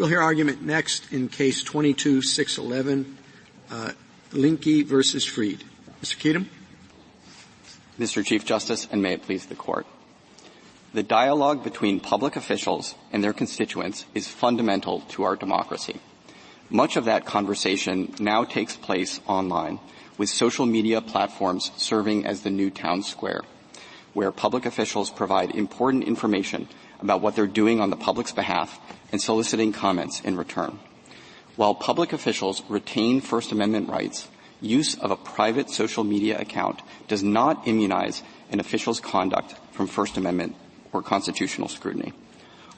We'll hear argument next in Case 22-611, Lindke versus Freed. Mr. Kedem. Mr. Chief Justice, and may it please the Court. The dialogue between public officials and their constituents is fundamental to our democracy. Much of that conversation now takes place online, with social media platforms serving as the new town square, where public officials provide important information about what they're doing on the public's behalf and soliciting comments in return. While public officials retain First Amendment rights, use of a private social media account does not immunize an official's conduct from First Amendment or constitutional scrutiny.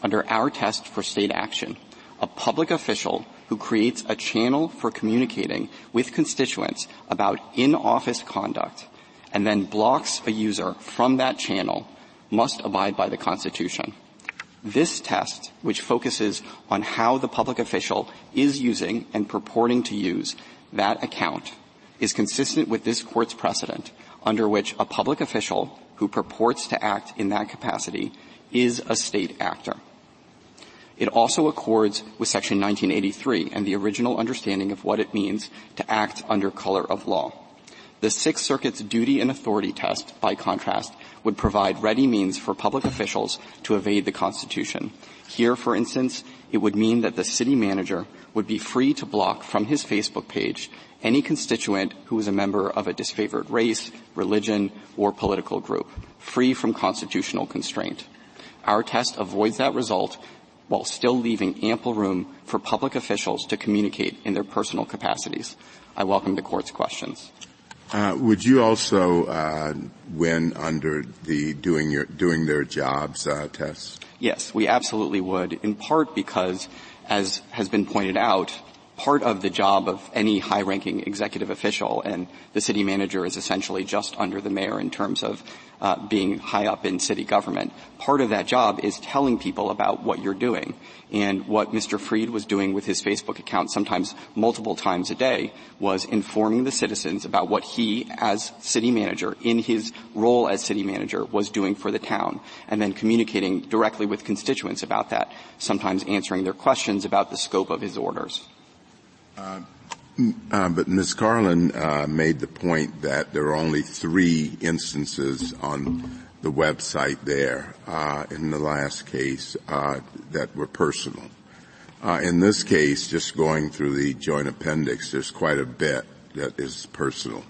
Under our test for state action, a public official who creates a channel for communicating with constituents about in-office conduct and then blocks a user from that channel must abide by the Constitution. This test, which focuses on how the public official is using and purporting to use that account, is consistent with this Court's precedent, under which a public official who purports to act in that capacity is a state actor. It also accords with Section 1983 and the original understanding of what it means to act under color of law. The Sixth Circuit's duty and authority test, by contrast, would provide ready means for public officials to evade the Constitution. Here, for instance, it would mean that the city manager would be free to block from his Facebook page any constituent who is a member of a disfavored race, religion, or political group, free from constitutional constraint. Our test avoids that result while still leaving ample room for public officials to communicate in their personal capacities. I welcome the Court's questions. Would you also win under the doing their jobs test? Yes, we absolutely would, in part because, as has been pointed out, part of the job of any high-ranking executive official, and the city manager is essentially just under the mayor in terms of being high up in city government. Part of that job is telling people about what you're doing. And what Mr. Freed was doing with his Facebook account, sometimes multiple times a day, was informing the citizens about what he, as city manager, in his role as city manager, was doing for the town, and then communicating directly with constituents about that, sometimes answering their questions about the scope of his orders. But Ms. Carlin made the point that there are only 3 instances on the website there in the last case that were personal. In this case, just going through the joint appendix, there's quite a bit that is personal.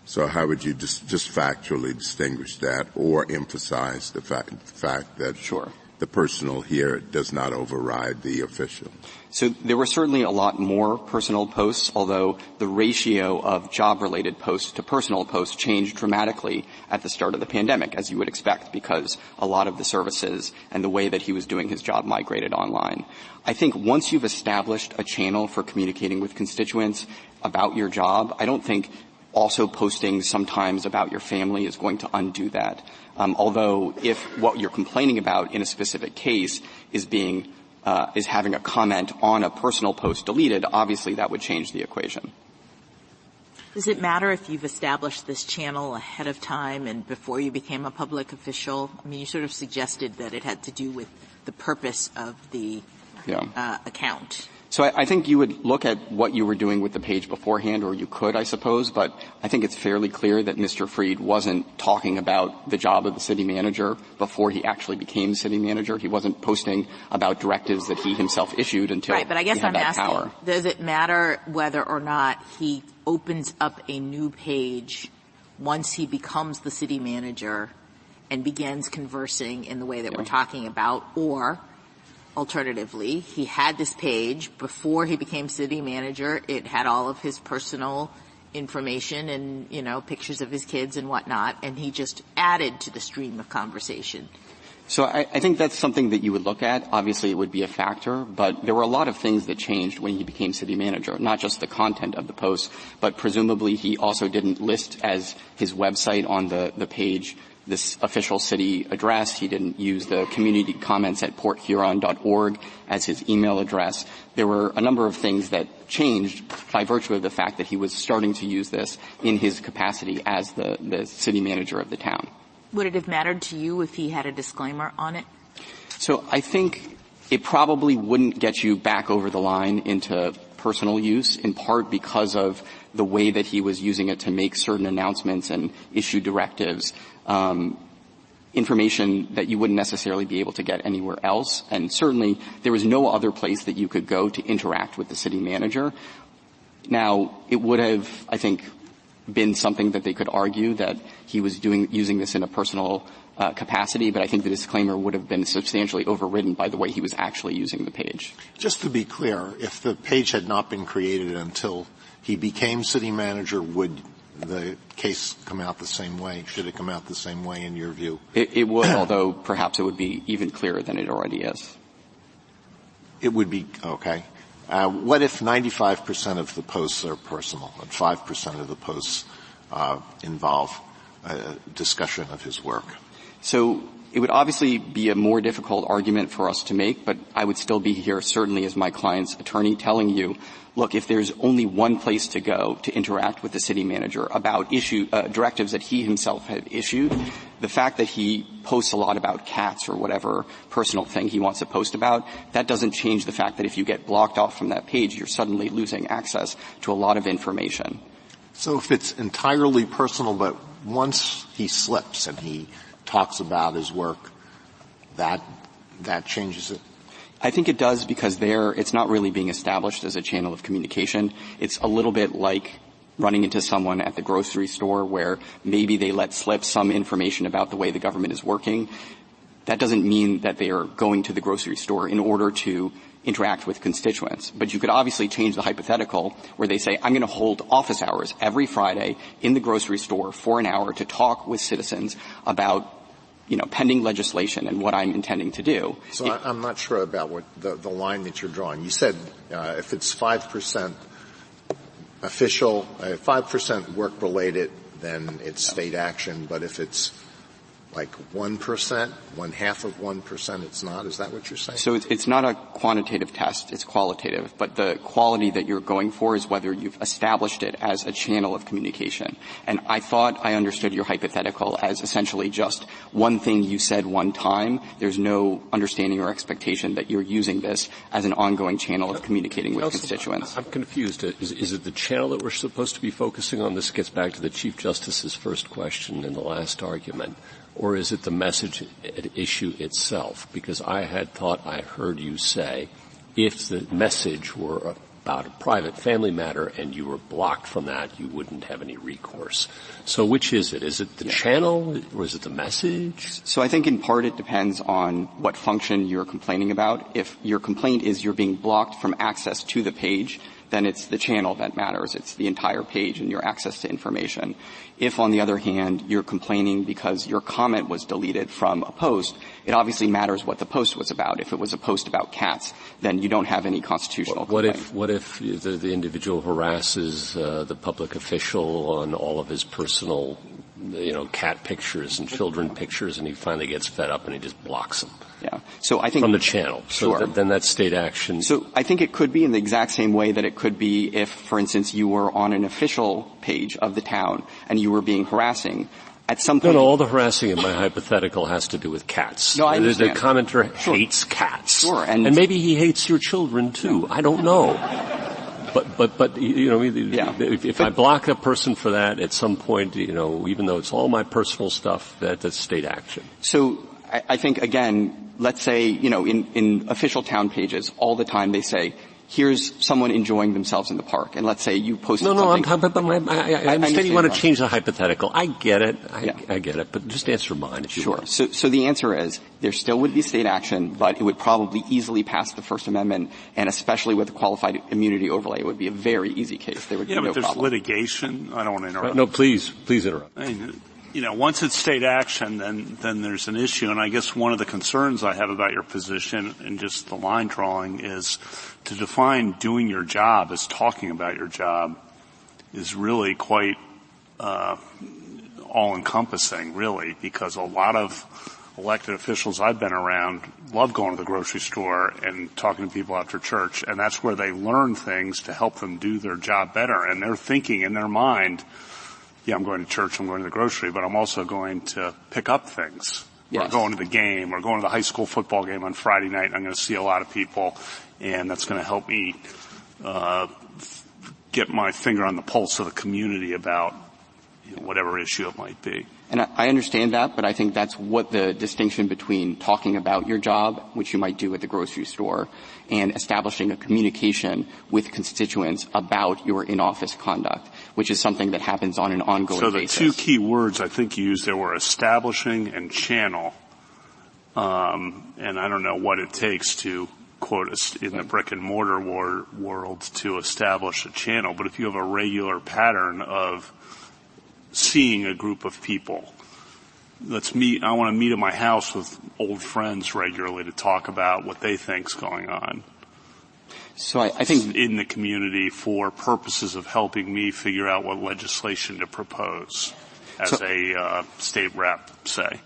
So how would you just factually distinguish that or emphasize the fact that Sure. the personal here does not override the official? So there were certainly a lot more personal posts, although the ratio of job-related posts to personal posts changed dramatically at the start of the pandemic, as you would expect, because a lot of the services and the way that he was doing his job migrated online. I think once you've established a channel for communicating with constituents about your job, I don't think also posting sometimes about your family is going to undo that. Although if what you're complaining about in a specific case is having a comment on a personal post deleted, obviously that would change the equation. Does it matter if you've established this channel ahead of time and before you became a public official? I mean, you sort of suggested that it had to do with the purpose of the account. So I think you would look at what you were doing with the page beforehand, or you could, I suppose, but I think it's fairly clear that Mr. Freed wasn't talking about the job of the city manager before he actually became city manager. He wasn't posting about directives that he himself issued until right, but I guess he had I'm that asking, power. Does it matter whether or not he opens up a new page once he becomes the city manager and begins conversing in the way that we're talking about, or alternatively, he had this page before he became city manager. It had all of his personal information and, pictures of his kids and whatnot, and he just added to the stream of conversation. So I think that's something that you would look at. Obviously, it would be a factor, but there were a lot of things that changed when he became city manager, not just the content of the posts, but presumably he also didn't list as his website on the page this official city address. He didn't use the community comments at porthuron.org as his email address. There were a number of things that changed by virtue of the fact that he was starting to use this in his capacity as the city manager of the town. Would it have mattered to you if he had a disclaimer on it? So I think It probably wouldn't get you back over the line into personal use, in part because of the way that he was using it to make certain announcements and issue directives, information that you wouldn't necessarily be able to get anywhere else. And certainly there was no other place that you could go to interact with the city manager. Now, it would have, I think, been something that they could argue that he was using this in a personal capacity, but I think the disclaimer would have been substantially overridden by the way he was actually using the page. Just to be clear, if the page had not been created until he became city manager, would the case come out the same way? Should it come out the same way in your view? It would, although perhaps it would be even clearer than it already is. It would be, okay. What if 95% of the posts are personal and 5% of the posts involve a discussion of his work? So it would obviously be a more difficult argument for us to make, but I would still be here certainly as my client's attorney telling you, look, if there's only one place to go to interact with the city manager about directives that he himself had issued, the fact that he posts a lot about cats or whatever personal thing he wants to post about, that doesn't change the fact that if you get blocked off from that page, you're suddenly losing access to a lot of information. So if it's entirely personal, but once he slips and he talks about his work, that changes it? I think it does, because it's not really being established as a channel of communication. It's a little bit like running into someone at the grocery store where maybe they let slip some information about the way the government is working. That doesn't mean that they are going to the grocery store in order to interact with constituents. But you could obviously change the hypothetical where they say, I'm going to hold office hours every Friday in the grocery store for an hour to talk with citizens about pending legislation and what I'm intending to do. So I'm not sure about what the line that you're drawing. You said if it's 5% official, 5% work-related, then it's state action. But if it's like 1%, 1/2 of 1%, it's not? Is that what you're saying? So it's not a quantitative test. It's qualitative. But the quality that you're going for is whether you've established it as a channel of communication. And I thought I understood your hypothetical as essentially just one thing you said one time. There's no understanding or expectation that you're using this as an ongoing channel of communicating with constituents. I'm confused. Is it the channel that we're supposed to be focusing on? This gets back to the Chief Justice's first question in the last argument. Or is it the message at issue itself? Because I had thought I heard you say if the message were about a private family matter and you were blocked from that, you wouldn't have any recourse. So which is it? Is it the channel or is it the message? So I think in part it depends on what function you're complaining about. If your complaint is you're being blocked from access to the page, then it's the channel that matters. It's the entire page and your access to information. If, on the other hand, you're complaining because your comment was deleted from a post, it obviously matters what the post was about. If it was a post about cats, then you don't have any constitutional complaint. What if the individual harasses the public official on all of his personal, cat pictures and children pictures, and he finally gets fed up and he just blocks them? Yeah. So I think from the channel. Sure. So then that's state action. So I think it could be in the exact same way that it could be if, for instance, you were on an official page of the town and you were being harassing. At some point, No, all the harassing in my hypothetical has to do with cats. No, I understand. The commenter hates cats. Sure. And maybe he hates your children too. I don't know. But if I block a person for that at some point, even though it's all my personal stuff, that's state action. So I think, again, let's say, in official town pages, all the time they say, here's someone enjoying themselves in the park. And let's say you posted something. I understand you want to change the hypothetical. I get it. I get it. But just answer mine if you want. Sure. So the answer is there still would be state action, but it would probably easily pass the First Amendment, and especially with the qualified immunity overlay, it would be a very easy case. There would be no problem. Yeah, but there's litigation. I don't want to interrupt. No, please interrupt. Once it's state action, then there's an issue. And I guess one of the concerns I have about your position and just the line drawing is to define doing your job as talking about your job is really quite all-encompassing, really, because a lot of elected officials I've been around love going to the grocery store and talking to people after church, and that's where they learn things to help them do their job better. And they're thinking in their mind, yeah, I'm going to church, I'm going to the grocery, but I'm also going to pick up things. Yes. Or going to the game, or going to the high school football game on Friday night, and I'm going to see a lot of people, and that's going to help me get my finger on the pulse of the community about whatever issue it might be. And I understand that, but I think that's what the distinction between talking about your job, which you might do at the grocery store, and establishing a communication with constituents about your in-office conduct, which is something that happens on an ongoing basis. So the two key words I think you used there were establishing and channel. And I don't know what it takes to, quote, in the brick-and-mortar world to establish a channel, but if you have a regular pattern of seeing a group of people. I want to meet at my house with old friends regularly to talk about what they think's going on. So I think in the community for purposes of helping me figure out what legislation to propose as a state rep, say.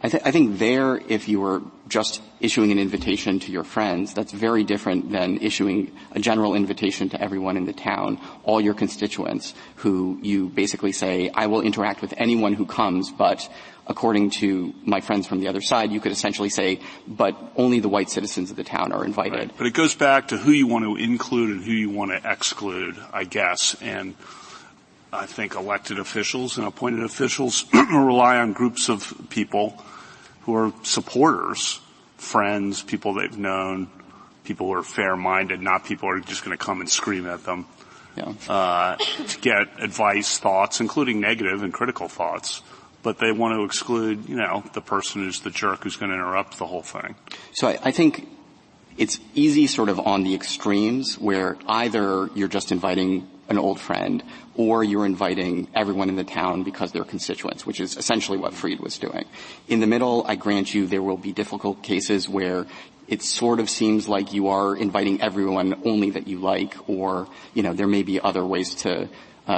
I think there, if you were just issuing an invitation to your friends, that's very different than issuing a general invitation to everyone in the town, all your constituents, who you basically say, I will interact with anyone who comes, but according to my friends from the other side, you could essentially say, but only the white citizens of the town are invited. Right. But it goes back to who you want to include and who you want to exclude, I guess, and I think elected officials and appointed officials rely on groups of people who are supporters, friends, people they've known, people who are fair-minded, not people who are just going to come and scream at them, to get advice, thoughts, including negative and critical thoughts. But they want to exclude, the person who's the jerk who's going to interrupt the whole thing. So I think it's easy sort of on the extremes where either you're just inviting an old friend or you're inviting everyone in the town because they're constituents, which is essentially what Freed was doing. In the middle, I grant you there will be difficult cases where it sort of seems like you are inviting everyone only that you like, or, there may be other ways to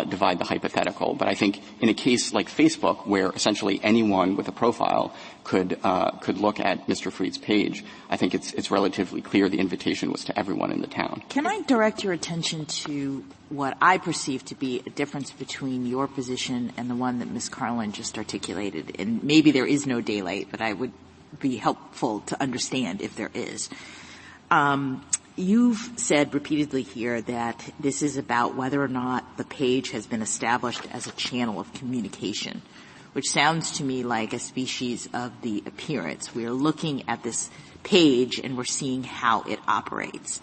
divide the hypothetical. But I think in a case like Facebook, where essentially anyone with a profile could look at Mr. Freed's page, I think it's relatively clear the invitation was to everyone in the town. Can I direct your attention to what I perceive to be a difference between your position and the one that Ms. Carlin just articulated? And maybe there is no daylight, but I would be helpful to understand if there is. You've said repeatedly here that this is about whether or not the page has been established as a channel of communication, which sounds to me like a species of the appearance. We are looking at this page and we're seeing how it operates.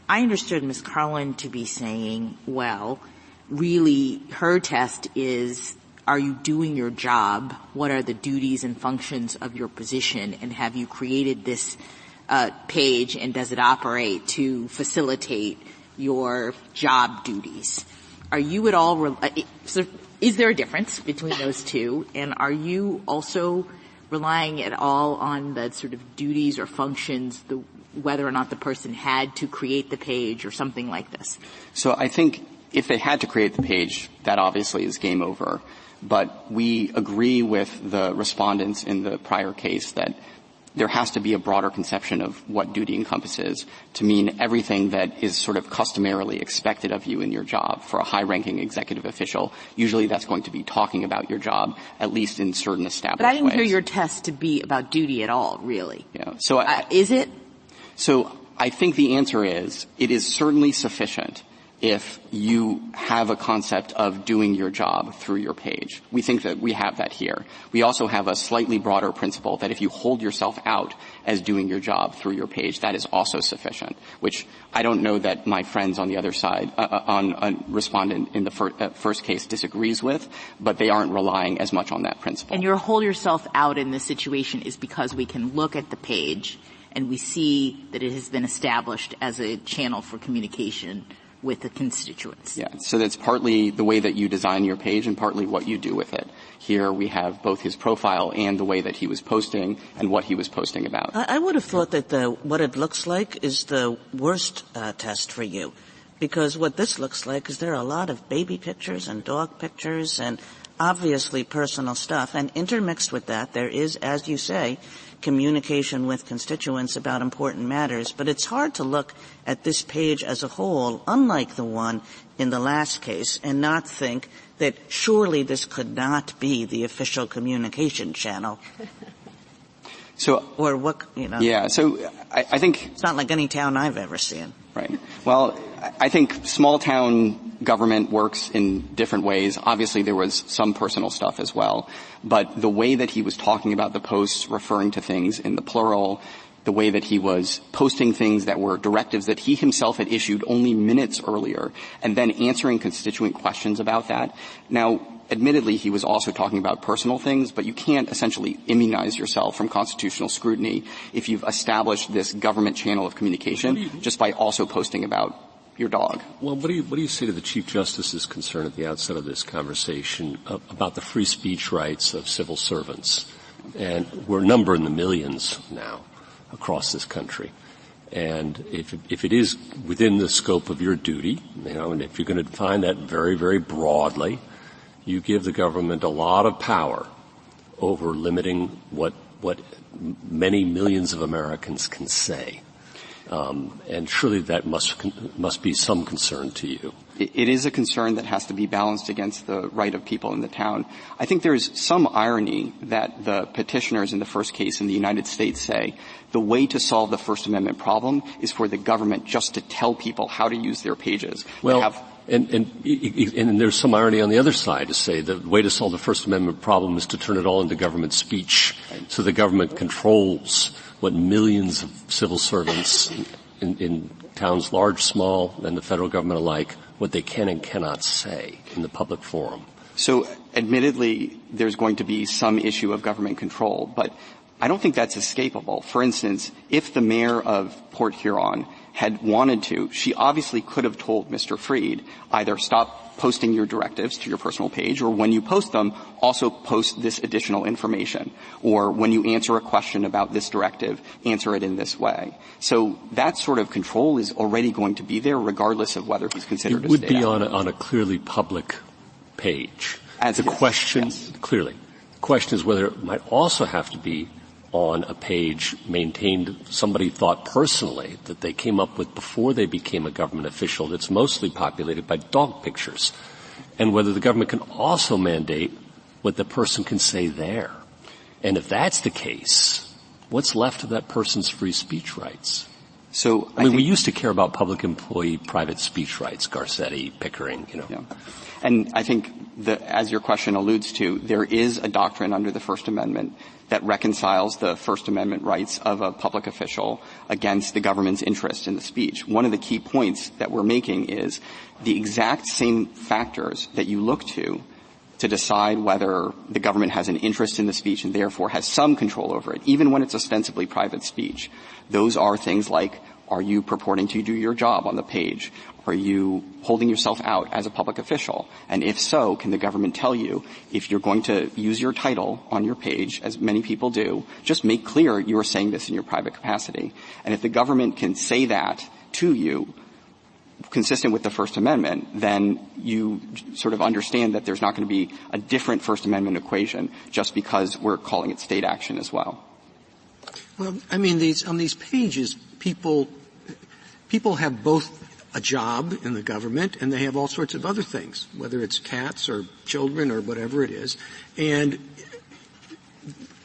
I understood Ms. Carlin to be saying, well, really her test is, are you doing your job? What are the duties and functions of your position? And have you created this page, and does it operate to facilitate your job duties? Are you at all is there a difference between those two? And are you also relying at all on the sort of duties or functions, whether or not the person had to create the page or something like this? So I think if they had to create the page, that obviously is game over. But we agree with the respondents in the prior case that there has to be a broader conception of what duty encompasses to mean everything that is sort of customarily expected of you in your job. For a high-ranking executive official, usually that's going to be talking about your job, at least in certain established ways. But I didn't hear your test to be about duty at all, really. Yeah. So is it? So I think the answer is it is certainly sufficient if you have a concept of doing your job through your page. We think that we have that here. We also have a slightly broader principle that if you hold yourself out as doing your job through your page, that is also sufficient, which I don't know that my friends on the other side, on a respondent in the first case disagrees with, but they aren't relying as much on that principle. And your hold yourself out in this situation is because we can look at the page and we see that it has been established as a channel for communication with the constituents. Yeah, so that's partly the way that you design your page and partly what you do with it. Here we have both his profile and the way that he was posting and what he was posting about. I would have thought that what it looks like is the worst test for you, because what this looks like is there are a lot of baby pictures and dog pictures and obviously personal stuff, and intermixed with that there is, as you say, communication with constituents about important matters, but it's hard to look at this page as a whole, unlike the one in the last case, and not think that surely this could not be the official communication channel. So, or what, Yeah, so I think it's not like any town I've ever seen. Right. Well, I think small town government works in different ways. Obviously, there was some personal stuff as well. But the way that he was talking about the posts, referring to things in the plural, the way that he was posting things that were directives that he himself had issued only minutes earlier, and then answering constituent questions about that. Now, admittedly, he was also talking about personal things, but you can't essentially immunize yourself from constitutional scrutiny if you've established this government channel of communication just by also posting about your dog. Well, what do you say to the Chief Justice's concern at the outset of this conversation about the free speech rights of civil servants? And we're numbering the millions now across this country. And if it is within the scope of your duty, and if you're going to define that very, very broadly, you give the government a lot of power over limiting what many millions of Americans can say. And surely that must be some concern to you. It is a concern that has to be balanced against the right of people in the town. I think there's some irony that the petitioners in the first case in the United States say the way to solve the First Amendment problem is for the government just to tell people how to use their pages. Well, and there's some irony on the other side to say the way to solve the First Amendment problem is to turn it all into government speech, so the government controls what millions of civil servants in towns large, small, and the federal government alike, what they can and cannot say in the public forum. So, admittedly, there's going to be some issue of government control, but I don't think that's escapable. For instance, if the mayor of Port Huron had wanted to, she obviously could have told Mr. Freed either stop posting your directives to your personal page, or when you post them, also post this additional information. Or when you answer a question about this directive, answer it in this way. So that sort of control is already going to be there regardless of whether he's considered a state actor. It would be on a clearly public page. As the question, yes. Clearly. The question is whether it might also have to be on a page maintained, somebody thought personally that they came up with before they became a government official that's mostly populated by dog pictures, and whether the government can also mandate what the person can say there. And if that's the case, what's left of that person's free speech rights? So I mean, we used to care about public employee private speech rights, Garcetti, Pickering, Yeah. And I think that, as your question alludes to, there is a doctrine under the First Amendment that reconciles the First Amendment rights of a public official against the government's interest in the speech. One of the key points that we're making is the exact same factors that you look to decide whether the government has an interest in the speech and therefore has some control over it, even when it's ostensibly private speech. Those are things like, are you purporting to do your job on the page? Are you holding yourself out as a public official? And if so, can the government tell you, if you're going to use your title on your page, as many people do, just make clear you are saying this in your private capacity. And if the government can say that to you, consistent with the First Amendment, then you sort of understand that there's not going to be a different First Amendment equation just because we're calling it state action as well. Well, I mean, on these pages, people have both a job in the government and they have all sorts of other things, whether it's cats or children or whatever it is. And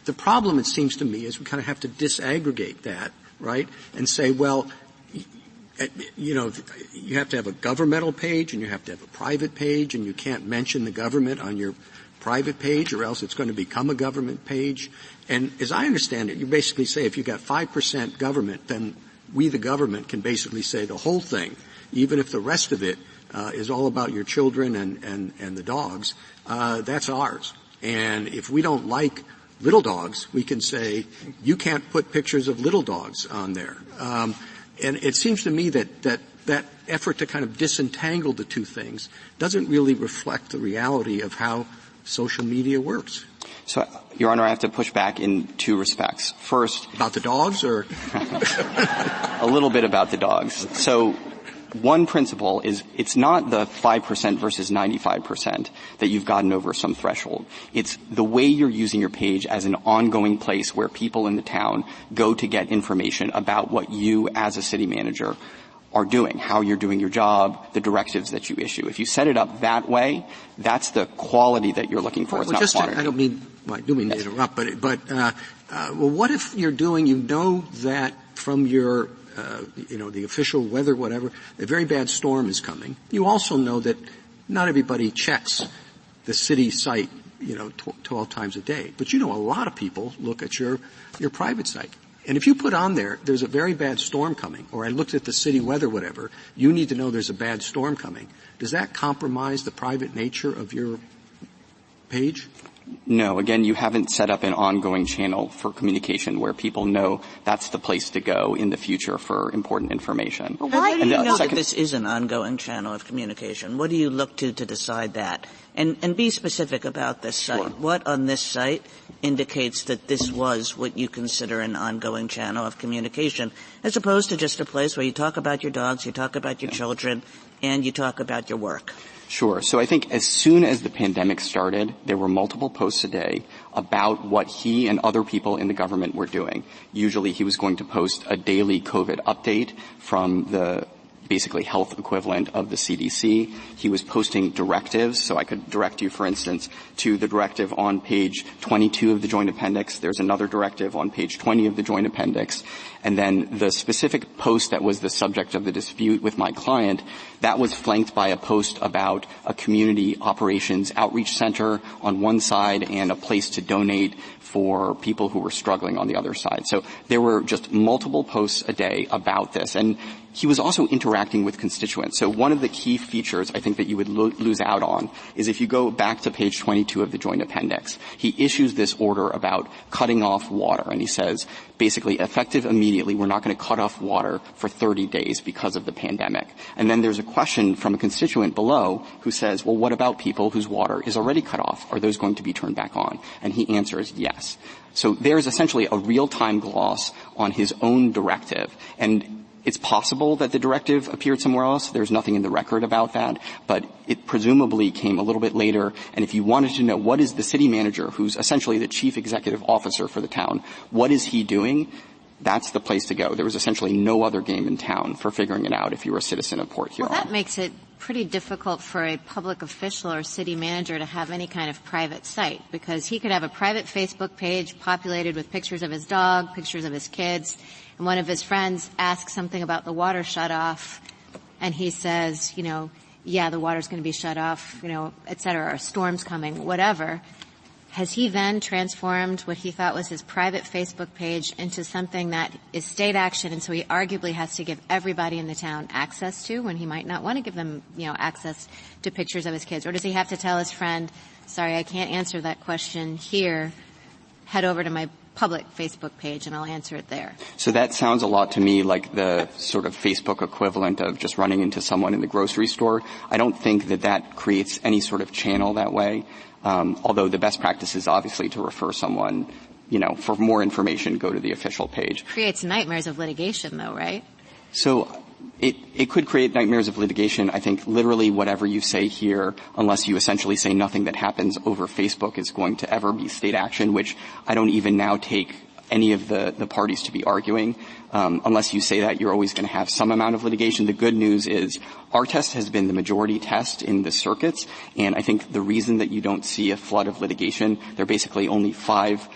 the problem, it seems to me, is we kind of have to disaggregate that, right? And say, well, you know, you have to have a governmental page and you have to have a private page, and you can't mention the government on your private page or else it's going to become a government page. And as I understand it, you basically say if you've got 5% government, then we, the government, can basically say the whole thing, even if the rest of it is all about your children and the dogs, that's ours. And if we don't like little dogs, we can say, you can't put pictures of little dogs on there. And it seems to me that effort to kind of disentangle the two things doesn't really reflect the reality of how social media works. So, Your Honor, I have to push back in two respects. First, about the dogs, or a little bit about the dogs. So, one principle is it's not the 5% versus 95% that you've gotten over some threshold. It's the way you're using your page as an ongoing place where people in the town go to get information about what you as a city manager are doing, how you're doing your job, the directives that you issue. If you set it up that way, that's the quality that you're looking for. It's not quantity. I do mean to interrupt, but what if you're doing, you know that from your, the official weather, whatever, a very bad storm is coming. You also know that not everybody checks the city site, 12 times a day. But a lot of people look at your private site. And if you put on there's a very bad storm coming, or I looked at the city weather, whatever, you need to know there's a bad storm coming. Does that compromise the private nature of your page? No. Again, you haven't set up an ongoing channel for communication where people know that's the place to go in the future for important information. Well, why do you know that this is an ongoing channel of communication? What do you look to decide that? And be specific about this site. Sure. What on this site indicates that this was what you consider an ongoing channel of communication, as opposed to just a place where you talk about your dogs, you talk about your children, and you talk about your work? Sure. So I think as soon as the pandemic started, there were multiple posts a day about what he and other people in the government were doing. Usually he was going to post a daily COVID update from the basically health equivalent of the CDC. He was posting directives, so I could direct you, for instance, to the directive on page 22 of the Joint Appendix. There's another directive on page 20 of the Joint Appendix. And then the specific post that was the subject of the dispute with my client, that was flanked by a post about a community operations outreach center on one side and a place to donate for people who were struggling on the other side. So there were just multiple posts a day about this. And he was also interacting with constituents. So one of the key features I think that you would lose out on is if you go back to page 22 of the Joint Appendix, he issues this order about cutting off water. And he says, basically, effective immediately, we're not going to cut off water for 30 days because of the pandemic. And then there's a question from a constituent below who says, well, what about people whose water is already cut off? Are those going to be turned back on? And he answers yes. So there's essentially a real-time gloss on his own directive. And it's possible that the directive appeared somewhere else. There's nothing in the record about that, but it presumably came a little bit later. And if you wanted to know what is the city manager, who's essentially the chief executive officer for the town, what is he doing, that's the place to go. There was essentially no other game in town for figuring it out if you were a citizen of Port Huron. Well, that makes it pretty difficult for a public official or city manager to have any kind of private site, because he could have a private Facebook page populated with pictures of his dog, pictures of his kids, and one of his friends asks something about the water shut off, and he says, yeah, the water's going to be shut off, et cetera, or a storm's coming, whatever. Has he then transformed what he thought was his private Facebook page into something that is state action, and so he arguably has to give everybody in the town access to when he might not want to give them, access to pictures of his kids? Or does he have to tell his friend, sorry, I can't answer that question here, head over to my public Facebook page and I'll answer it there? So that sounds a lot to me like the sort of Facebook equivalent of just running into someone in the grocery store. I don't think that creates any sort of channel that way. Although the best practice is obviously to refer someone, for more information, go to the official page. Creates nightmares of litigation though, right? So it could create nightmares of litigation. I think literally whatever you say here, unless you essentially say nothing that happens over Facebook is going to ever be state action, which I don't even now take any of the parties to be arguing. Unless you say that, you're always going to have some amount of litigation. The good news is our test has been the majority test in the circuits, and I think the reason that you don't see a flood of litigation, there are basically only 5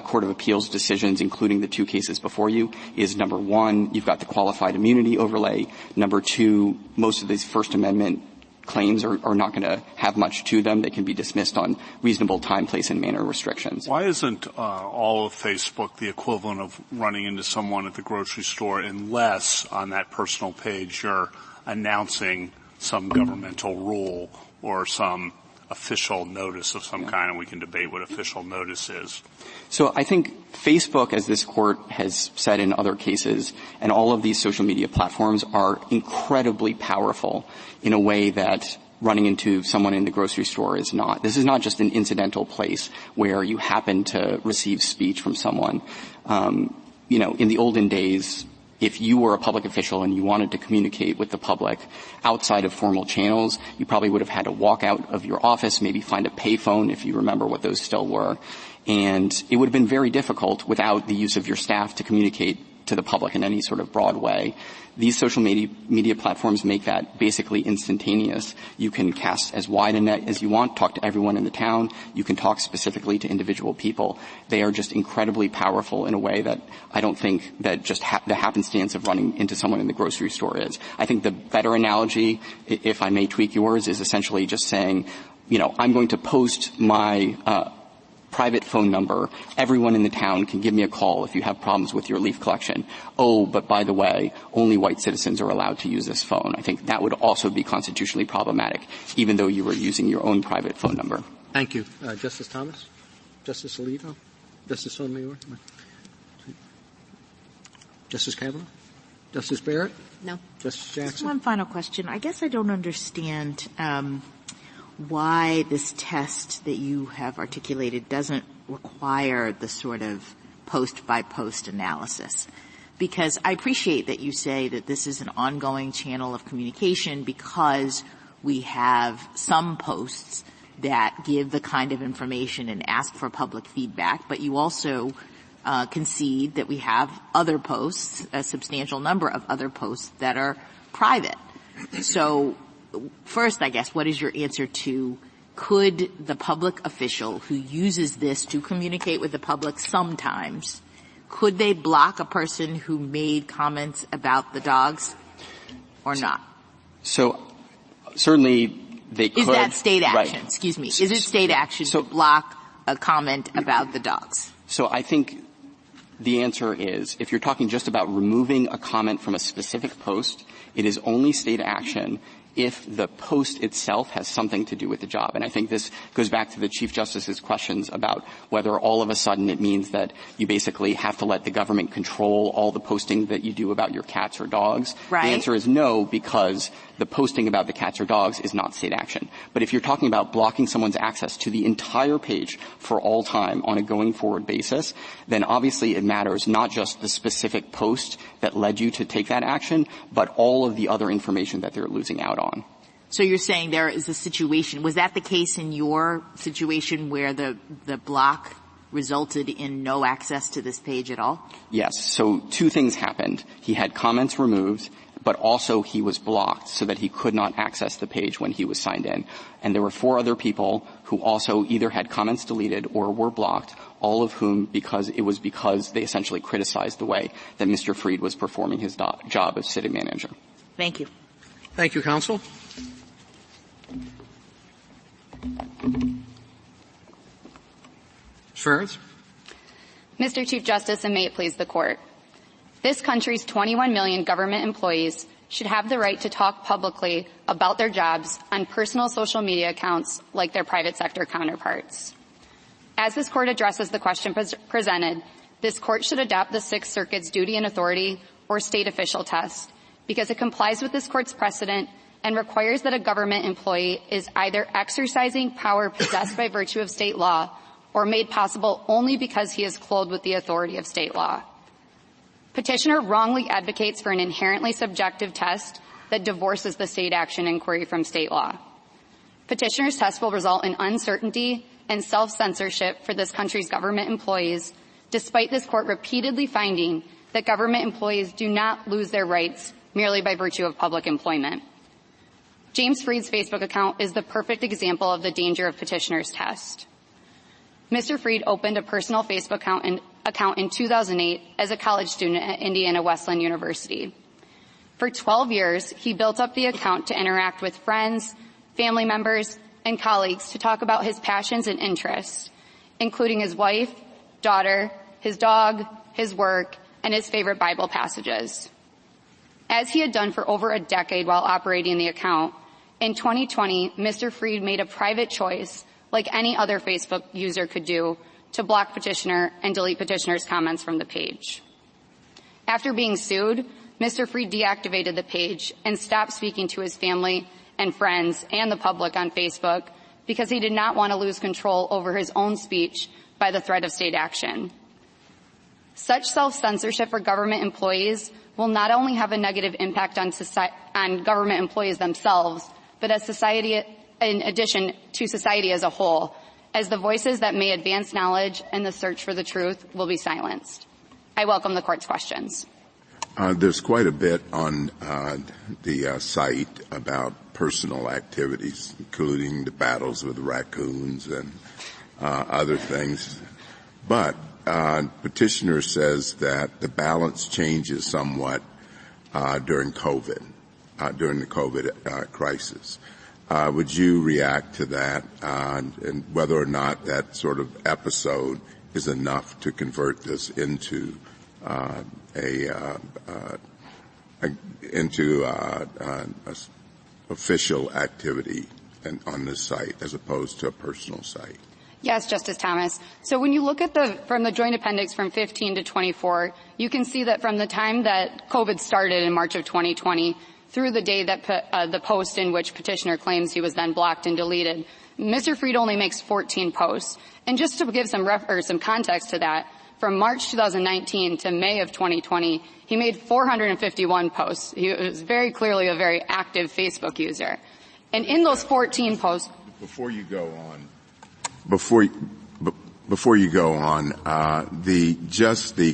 Court of Appeals decisions, including the 2 cases before you, is number 1, you've got the qualified immunity overlay. Number 2, most of these First Amendment claims are not going to have much to them. They can be dismissed on reasonable time, place, and manner restrictions. Why isn't all of Facebook the equivalent of running into someone at the grocery store, unless on that personal page you're announcing some governmental rule or some official notice of some kind, and we can debate what official notice is? So I think Facebook, as this court has said in other cases, and all of these social media platforms are incredibly powerful in a way that running into someone in the grocery store is not. This is not just an incidental place where you happen to receive speech from someone. In the olden days, if you were a public official and you wanted to communicate with the public outside of formal channels, you probably would have had to walk out of your office, maybe find a payphone if you remember what those still were. And it would have been very difficult without the use of your staff to communicate to the public in any sort of broad way. These social media platforms make that basically instantaneous. You can cast as wide a net as you want, talk to everyone in the town. You can talk specifically to individual people. They are just incredibly powerful in a way that I don't think that just the happenstance of running into someone in the grocery store is. I think the better analogy, if I may tweak yours, is essentially just saying, I'm going to post my private phone number. Everyone in the town can give me a call if you have problems with your leaf collection. Oh, but by the way, only white citizens are allowed to use this phone. I think that would also be constitutionally problematic, even though you were using your own private phone number. Thank you. Justice Thomas? Justice Alito? Justice Sotomayor? Justice Kavanaugh? Justice Barrett? No. Justice Jackson? Just one final question. I guess I don't understand why this test that you have articulated doesn't require the sort of post-by-post analysis. Because I appreciate that you say that this is an ongoing channel of communication because we have some posts that give the kind of information and ask for public feedback, but you also concede that we have other posts, a substantial number of other posts that are private. So first, I guess, what is your answer to could the public official who uses this to communicate with the public sometimes, could they block a person who made comments about the dogs or not? So certainly they could. Is that state action? Right. Excuse me. Is it state action to block a comment about the dogs? So I think the answer is, if you're talking just about removing a comment from a specific post, it is only state action if the post itself has something to do with the job. And I think this goes back to the Chief Justice's questions about whether all of a sudden it means that you basically have to let the government control all the posting that you do about your cats or dogs. Right. The answer is no, because the posting about the cats or dogs is not state action. But if you're talking about blocking someone's access to the entire page for all time on a going forward basis, then obviously it matters not just the specific post that led you to take that action, but all of the other information that they're losing out on. So you're saying there is a situation, was that the case in your situation where the block resulted in no access to this page at all? Yes. So two things happened. He had comments removed, but also he was blocked so that he could not access the page when he was signed in. And there were 4 other people who also either had comments deleted or were blocked, all of whom because they essentially criticized the way that Mr. Freed was performing his job as city manager. Thank you. Thank you, counsel. Ferres? Mr. Chief Justice, and may it please the Court. This country's 21 million government employees should have the right to talk publicly about their jobs on personal social media accounts like their private sector counterparts. As this Court addresses the question presented, this Court should adopt the Sixth Circuit's duty and authority or state official test because it complies with this Court's precedent and requires that a government employee is either exercising power possessed by virtue of state law or made possible only because he is clothed with the authority of state law. Petitioner wrongly advocates for an inherently subjective test that divorces the state action inquiry from state law. Petitioner's test will result in uncertainty and self-censorship for this country's government employees, despite this Court repeatedly finding that government employees do not lose their rights merely by virtue of public employment. James Freed's Facebook account is the perfect example of the danger of Petitioner's test. Mr. Freed opened a personal Facebook account in 2008 as a college student at Indiana Wesleyan University. For 12 years, he built up the account to interact with friends, family members, and colleagues to talk about his passions and interests, including his wife, daughter, his dog, his work, and his favorite Bible passages. As he had done for over a decade while operating the account, in 2020, Mr. Freed made a private choice, like any other Facebook user could do, to block Petitioner and delete Petitioner's comments from the page. After being sued, Mr. Freed deactivated the page and stopped speaking to his family and friends and the public on Facebook because he did not want to lose control over his own speech by the threat of state action. Such self-censorship for government employees will not only have a negative impact on government employees themselves, but as society, in addition to society as a whole, as the voices that may advance knowledge and the search for the truth will be silenced. I welcome the Court's questions. There's quite a bit on the site about personal activities, including the battles with raccoons and other things. But Petitioner says that the balance changes somewhat during COVID, during the COVID crisis. Would you react to that, and whether or not that sort of episode is enough to convert this into official activity on this site as opposed to a personal site? Yes, Justice Thomas. So when you look at from the joint appendix from 15 to 24, you can see that from the time that COVID started in March of 2020 through the day that the post in which Petitioner claims he was then blocked and deleted, Mr. Freed only makes 14 posts. And just to give some context to that, from March 2019 to May of 2020, he made 451 posts. He was very clearly a very active Facebook user. And in those 14 posts... Before you go on, the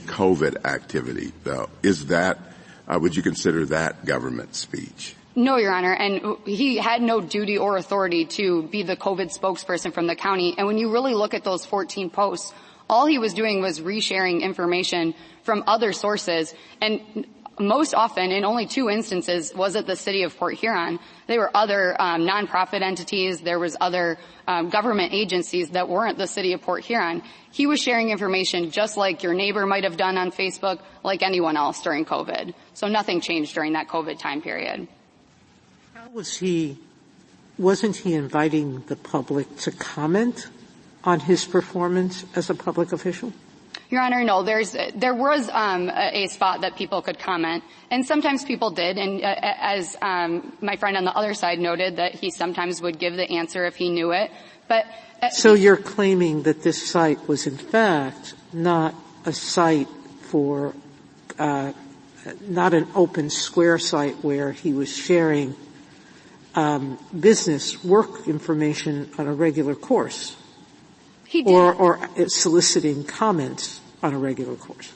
COVID activity, though, is that, would you consider that government speech? No, Your Honor, and he had no duty or authority to be the COVID spokesperson from the county. And when you really look at those 14 posts, all he was doing was resharing information from other sources, and most often, in only 2 instances, was it the city of Port Huron. There were other nonprofit entities, there was other government agencies that weren't the city of Port Huron. He was sharing information just like your neighbor might have done on Facebook, like anyone else during COVID. So nothing changed during that COVID time period. How wasn't he inviting the public to comment on his performance as a public official? Your Honor, no. There was a spot that people could comment, and sometimes people did. And as my friend on the other side noted, that he sometimes would give the answer if he knew it. But so you're claiming that this site was in fact not a site for, not an open square site where he was sharing business work information on a regular course. He did. Or soliciting comments on a regular course.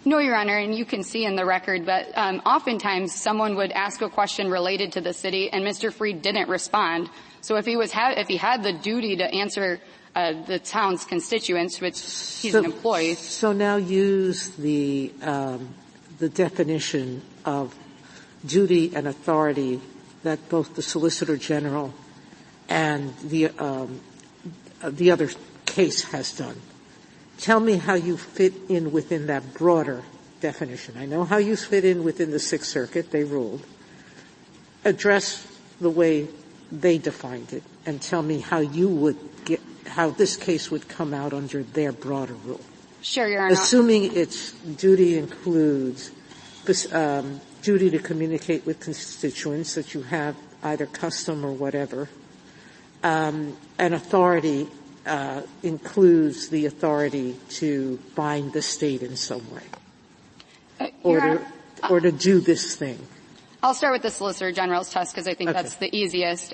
No, Your Honor, and you can see in the record that oftentimes someone would ask a question related to the city, and Mr. Freed didn't respond. So if he had the duty to answer the town's constituents, which he's an employee. So now use the definition of duty and authority that both the Solicitor General and the other case has done. Tell me how you fit in within that broader definition. I know how you fit in within the Sixth Circuit. They ruled. Address the way they defined it and tell me how how this case would come out under their broader rule. Sure, Your Honor. Assuming its duty includes duty to communicate with constituents that you have either custom or whatever, and authority includes the authority to bind the state in some way, or to do this thing. I'll start with the Solicitor General's test because I think that's the easiest.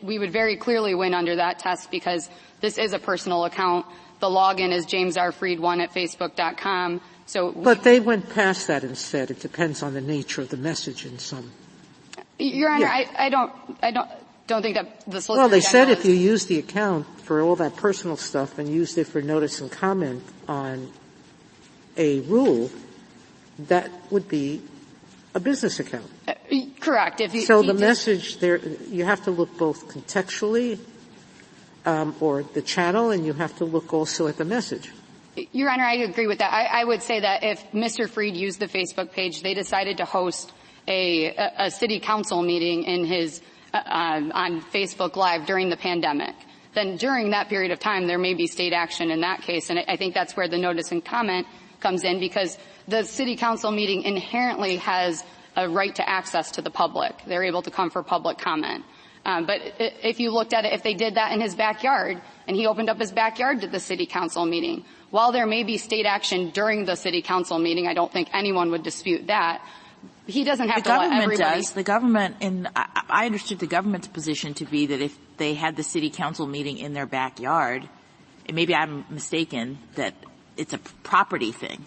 We would very clearly win under that test because this is a personal account. The login is jamesrfreed1@facebook.com. But they went past that and said it depends on the nature of the message in some. Your Honor, yeah. I don't think that the Solicitor Well, they General said if you use the account for all that personal stuff and used it for notice and comment on a rule, that would be a business account. Correct. So the message there, you have to look both contextually, or the channel, and you have to look also at the message. Your Honor, I agree with that. I would say that if Mr. Freed used the Facebook page, they decided to host a city council meeting in his on Facebook Live during the pandemic, then during that period of time there may be state action in that case, and I think that's where the notice and comment comes in because the city council meeting inherently has a right to access to the public. They're able to come for public comment. But if you looked at it, if they did that in his backyard and he opened up his backyard to the city council meeting, while there may be state action during the city council meeting, I don't think anyone would dispute that. He doesn't have to let everybody. The government does. The government, and I understood the government's position to be that if they had the city council meeting in their backyard, and maybe I'm mistaken, that it's a property thing.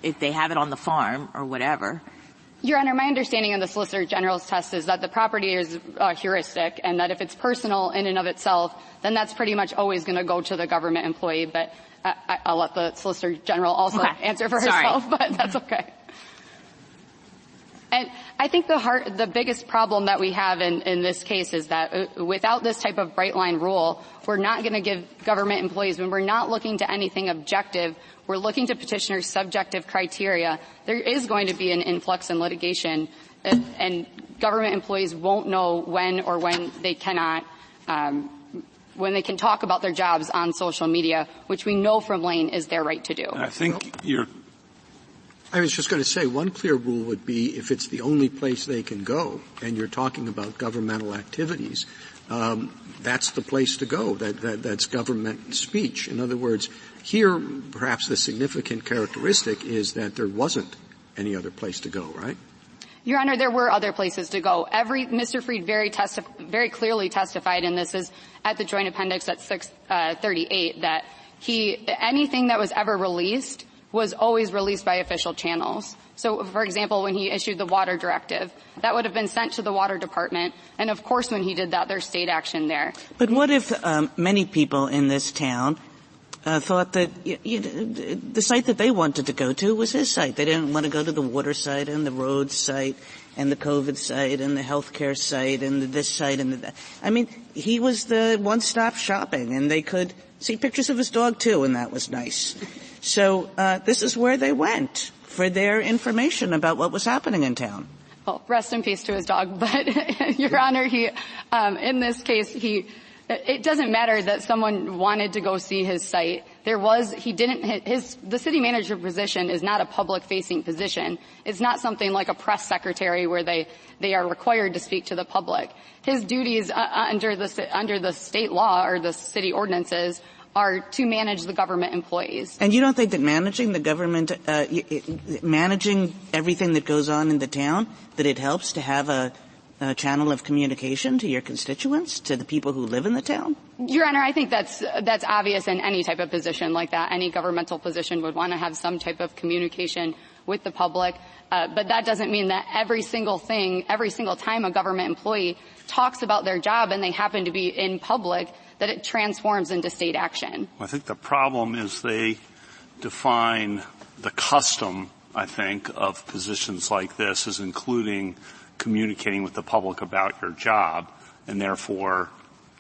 if they have it on the farm or whatever. Your Honor, my understanding of the Solicitor General's test is that the property is heuristic, and that if it's personal in and of itself, then that's pretty much always going to go to the government employee. But I'll let the Solicitor General also answer for herself, but that's okay. And I think the biggest problem that we have in this case is that without this type of bright line rule, we're not going to give government employees, when we're not looking to anything objective, we're looking to petitioners' subjective criteria, there is going to be an influx in litigation, and government employees won't know when they cannot, when they can talk about their jobs on social media, which we know from Lane is their right to do. I think I was just going to say one clear rule would be if it's the only place they can go and you're talking about governmental activities, that's the place to go. That's government speech. In other words, here perhaps the significant characteristic is that there wasn't any other place to go, right? Your Honor, there were other places to go. Mr. Freed very clearly testified, and this is at the Joint Appendix at 638, that anything that was ever released was always released by official channels. So, for example, when he issued the water directive, that would have been sent to the water department, and of course when he did that, there's state action there. But what if many people in this town thought that the site that they wanted to go to was his site? They didn't want to go to the water site and the road site and the COVID site and the healthcare site and this site and that. I mean, he was the one-stop shopping, and they could see pictures of his dog too, and that was nice. So this is where they went for their information about what was happening in town. Well, rest in peace to his dog. But, Your Honor, in this case, it doesn't matter that someone wanted to go see his site. The city manager position is not a public-facing position. It's not something like a press secretary where they are required to speak to the public. His duties under the state law or the city ordinances are to manage the government employees. And you don't think that managing the government, managing everything that goes on in the town, that it helps to have a channel of communication to your constituents, to the people who live in the town? Your Honor, I think that's obvious in any type of position like that. Any governmental position would want to have some type of communication with the public. But that doesn't mean that every single time a government employee talks about their job and they happen to be in public, that it transforms into state action. I think the problem is they define the custom, I think, of positions like this as including communicating with the public about your job, and therefore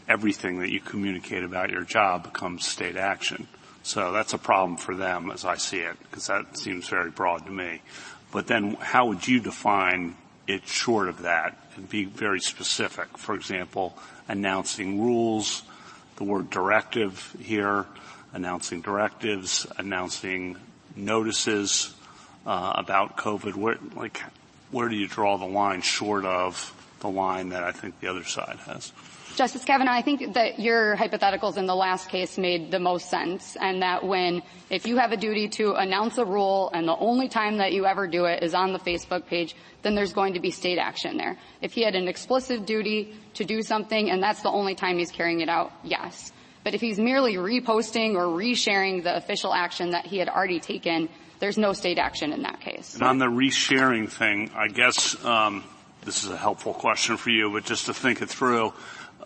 everything that you communicate about your job becomes state action. So that's a problem for them as I see it, because that seems very broad to me. But then how would you define it short of that and be very specific? For example, announcing rules, the word directive here, announcing directives, announcing notices about COVID. Where do you draw the line short of the line that I think the other side has? Justice Kavanaugh, I think that your hypotheticals in the last case made the most sense, and that if you have a duty to announce a rule and the only time that you ever do it is on the Facebook page, then there's going to be state action there. If he had an explicit duty to do something and that's the only time he's carrying it out, yes. But if he's merely reposting or resharing the official action that he had already taken, there's no state action in that case. And on the resharing thing, I guess this is a helpful question for you, but just to think it through,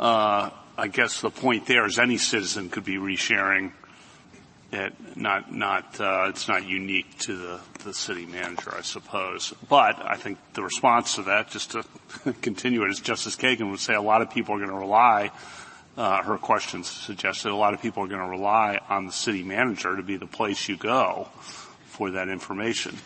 I guess the point there is any citizen could be resharing it. It's not unique to the city manager, I suppose. But I think the response to that, just to continue it, as Justice Kagan would say, a lot of people are going to rely. Her questions suggested a lot of people are going to rely on the city manager to be the place you go for that information.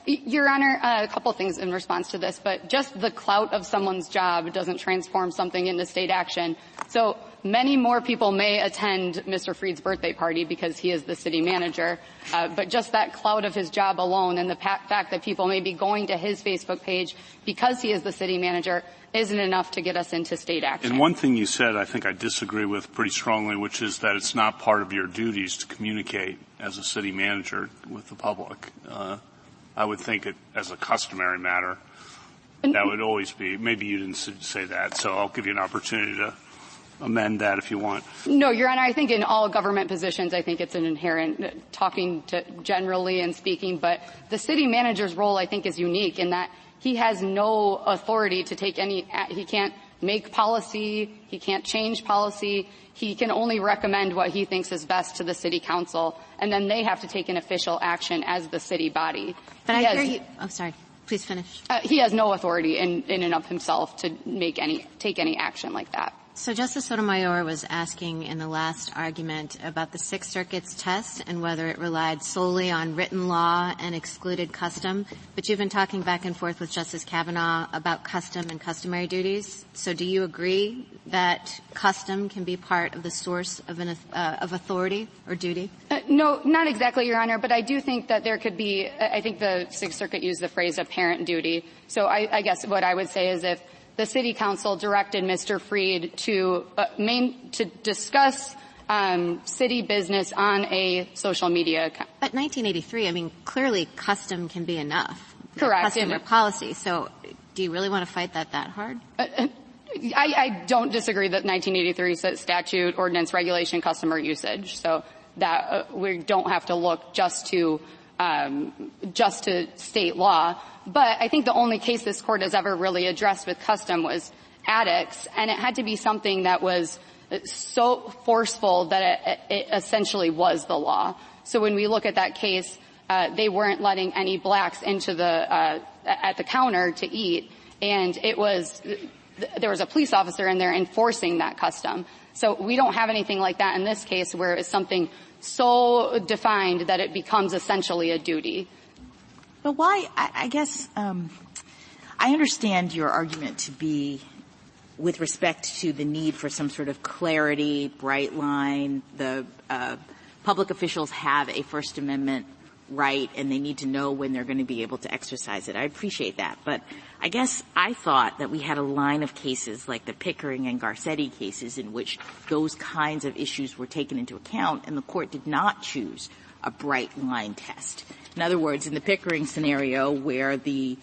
Your Honor, a couple of things in response to this, but just the clout of someone's job doesn't transform something into state action. So many more people may attend Mr. Freed's birthday party because he is the city manager, but just that clout of his job alone and the fact that people may be going to his Facebook page because he is the city manager isn't enough to get us into state action. And one thing you said I think I disagree with pretty strongly, which is that it's not part of your duties to communicate as a city manager with the public. I would think it as a customary matter. That would always be. Maybe you didn't say that, so I'll give you an opportunity to amend that if you want. No, Your Honor, I think in all government positions, I think it's an inherent talking to generally and speaking, but the city manager's role, I think, is unique in that he has no authority to take he can't make policy, he can't change policy, he can only recommend what he thinks is best to the city council, and then they have to take an official action as the city body. But I hear you. Oh, sorry. Please finish. He has no authority in and of himself to take any action like that. So Justice Sotomayor was asking in the last argument about the Sixth Circuit's test and whether it relied solely on written law and excluded custom. But you've been talking back and forth with Justice Kavanaugh about custom and customary duties. So do you agree that custom can be part of the source of of authority or duty? No, not exactly, Your Honor, but I do think that there could be, I think the Sixth Circuit used the phrase apparent duty. So I guess what I would say is if the city council directed Mr. Freed to discuss city business on a social media account. But 1983, I mean, clearly custom can be enough. Correct. Custom or policy. So do you really want to fight that hard? I don't disagree that 1983 statute, ordinance, regulation, custom, or usage. So that we don't have to look just to state law. But I think the only case this court has ever really addressed with custom was addicts, and it had to be something that was so forceful that it essentially was the law. So when we look at that case, they weren't letting any blacks into at the counter to eat, and there was a police officer in there enforcing that custom. So we don't have anything like that in this case where it's something so defined that it becomes essentially a duty. But why, I guess, I understand your argument to be with respect to the need for some sort of clarity, bright line. The public officials have a First Amendment right and they need to know when they're going to be able to exercise it. I appreciate that. But I guess I thought that we had a line of cases like the Pickering and Garcetti cases in which those kinds of issues were taken into account and the court did not choose a bright line test. In other words, in the Pickering scenario where the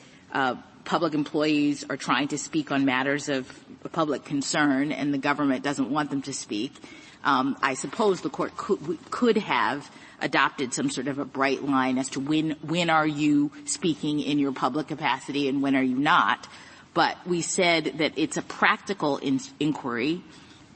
public employees are trying to speak on matters of public concern and the government doesn't want them to speak, I suppose the court could have adopted some sort of a bright line as to when are you speaking in your public capacity and when are you not. But we said that it's a practical inquiry,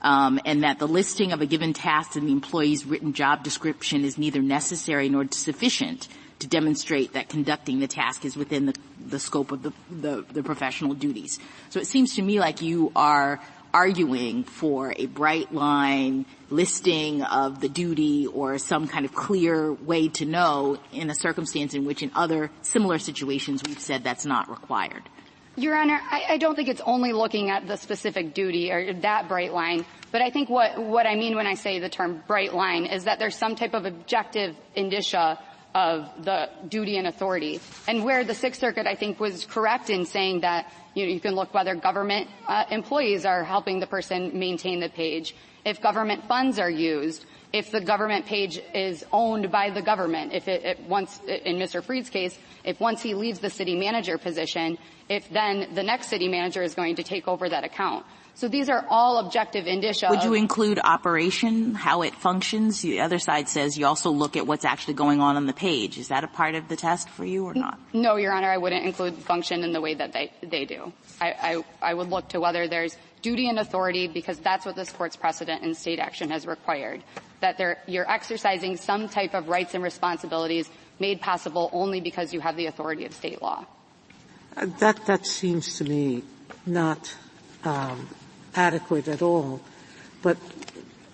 and that the listing of a given task in the employee's written job description is neither necessary nor sufficient to demonstrate that conducting the task is within the scope of the professional duties. So it seems to me like you are arguing for a bright line listing of the duty or some kind of clear way to know in a circumstance in which in other similar situations we've said that's not required. Your Honor, I don't think it's only looking at the specific duty or that bright line, but I think what I mean when I say the term bright line is that there's some type of objective indicia of the duty and authority. And where the Sixth Circuit, I think, was correct in saying that, you can look whether government employees are helping the person maintain the page, if government funds are used, if the government page is owned by the government, if once, in Mr. Freed's case, if once he leaves the city manager position, if then the next city manager is going to take over that account. So these are all objective indicia. Would you include operation, how it functions? The other side says you also look at what's actually going on the page. Is that a part of the test for you or not? No, Your Honor, I wouldn't include function in the way that they do. I would look to whether there's duty and authority, because that's what this Court's precedent in state action has required, that you're exercising some type of rights and responsibilities made possible only because you have the authority of state law. That seems to me not adequate at all. But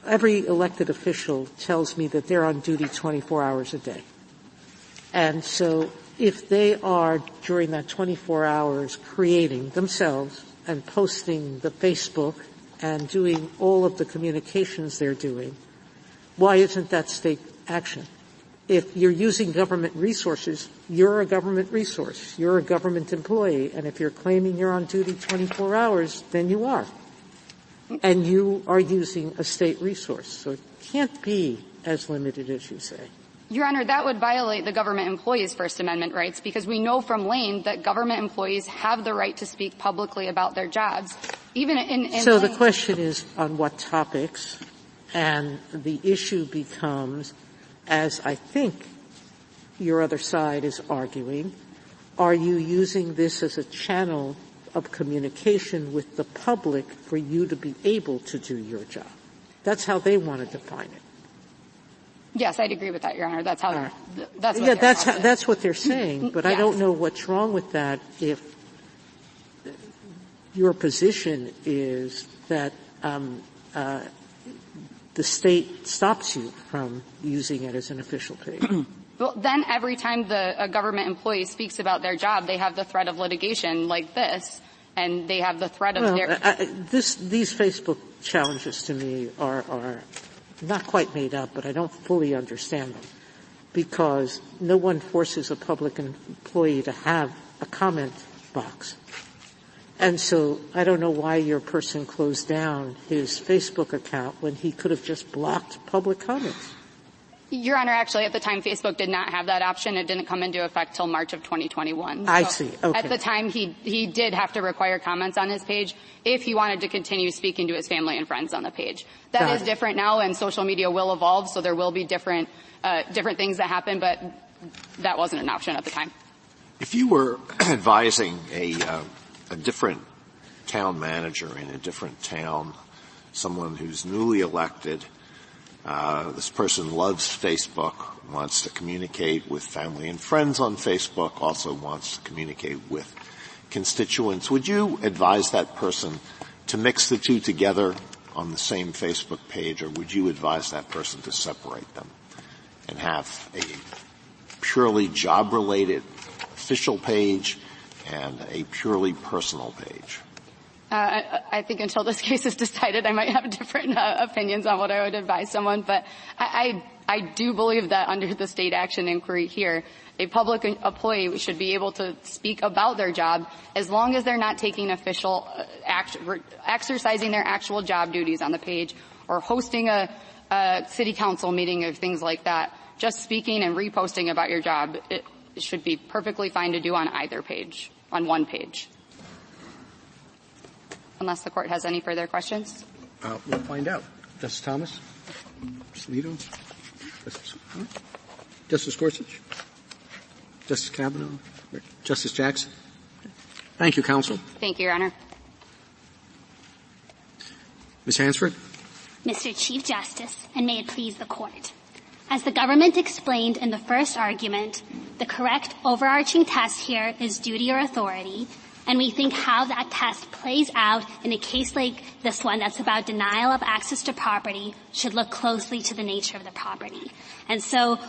every elected official tells me that they're on duty 24 hours a day. And so if they are, during that 24 hours, creating themselves and posting the Facebook and doing all of the communications they're doing, why isn't that state action? If you're using government resources, you're a government resource. You're a government employee. And if you're claiming you're on duty 24 hours, then you are. And you are using a state resource. So it can't be as limited as you say. Your Honor, that would violate the government employees' First Amendment rights, because we know from Lane that government employees have the right to speak publicly about their jobs. Even in so the question is on what topics, and the issue becomes, as I think your other side is arguing, are you using this as a channel of communication with the public for you to be able to do your job? That's how they want to define it. Yes, I'd agree with that, Your Honor. That's how. Right. That's what they're saying. But yes. I don't know what's wrong with that if your position is that the state stops you from using it as an official page. Well, then every time a government employee speaks about their job, they have the threat of litigation like this, and they have the threat of these Facebook challenges to me are not quite made up, but I don't fully understand them, because no one forces a public employee to have a comment box. And so I don't know why your person closed down his Facebook account when he could have just blocked public comments. Your Honor, actually, at the time, Facebook did not have that option. It didn't come into effect till March of 2021. I see. Okay. At the time, he did have to require comments on his page if he wanted to continue speaking to his family and friends on the page. That is different now, and social media will evolve, so there will be different things that happen, but that wasn't an option at the time. If you were advising a different town manager in a different town, someone who's newly elected, this person loves Facebook, wants to communicate with family and friends on Facebook, also wants to communicate with constituents. Would you advise that person to mix the two together on the same Facebook page, or would you advise that person to separate them and have a purely job-related official page and a purely personal page? I think until this case is decided, I might have different opinions on what I would advise someone. But I do believe that under the state action inquiry here, a public employee should be able to speak about their job as long as they're not taking official exercising their actual job duties on the page or hosting a city council meeting or things like that. Just speaking and reposting about your job, it should be perfectly fine to do on either page, on one page. Unless the Court has any further questions. We'll find out. Justice Thomas? Justice Alito? Justice Gorsuch? Justice Kavanaugh? Justice Jackson? Thank you, counsel. Thank you, Your Honor. Ms. Hansford? Mr. Chief Justice, and may it please the Court. As the government explained in the first argument, the correct overarching test here is duty or authority, and we think how that test plays out in a case like this one that's about denial of access to property should look closely to the nature of the property. And so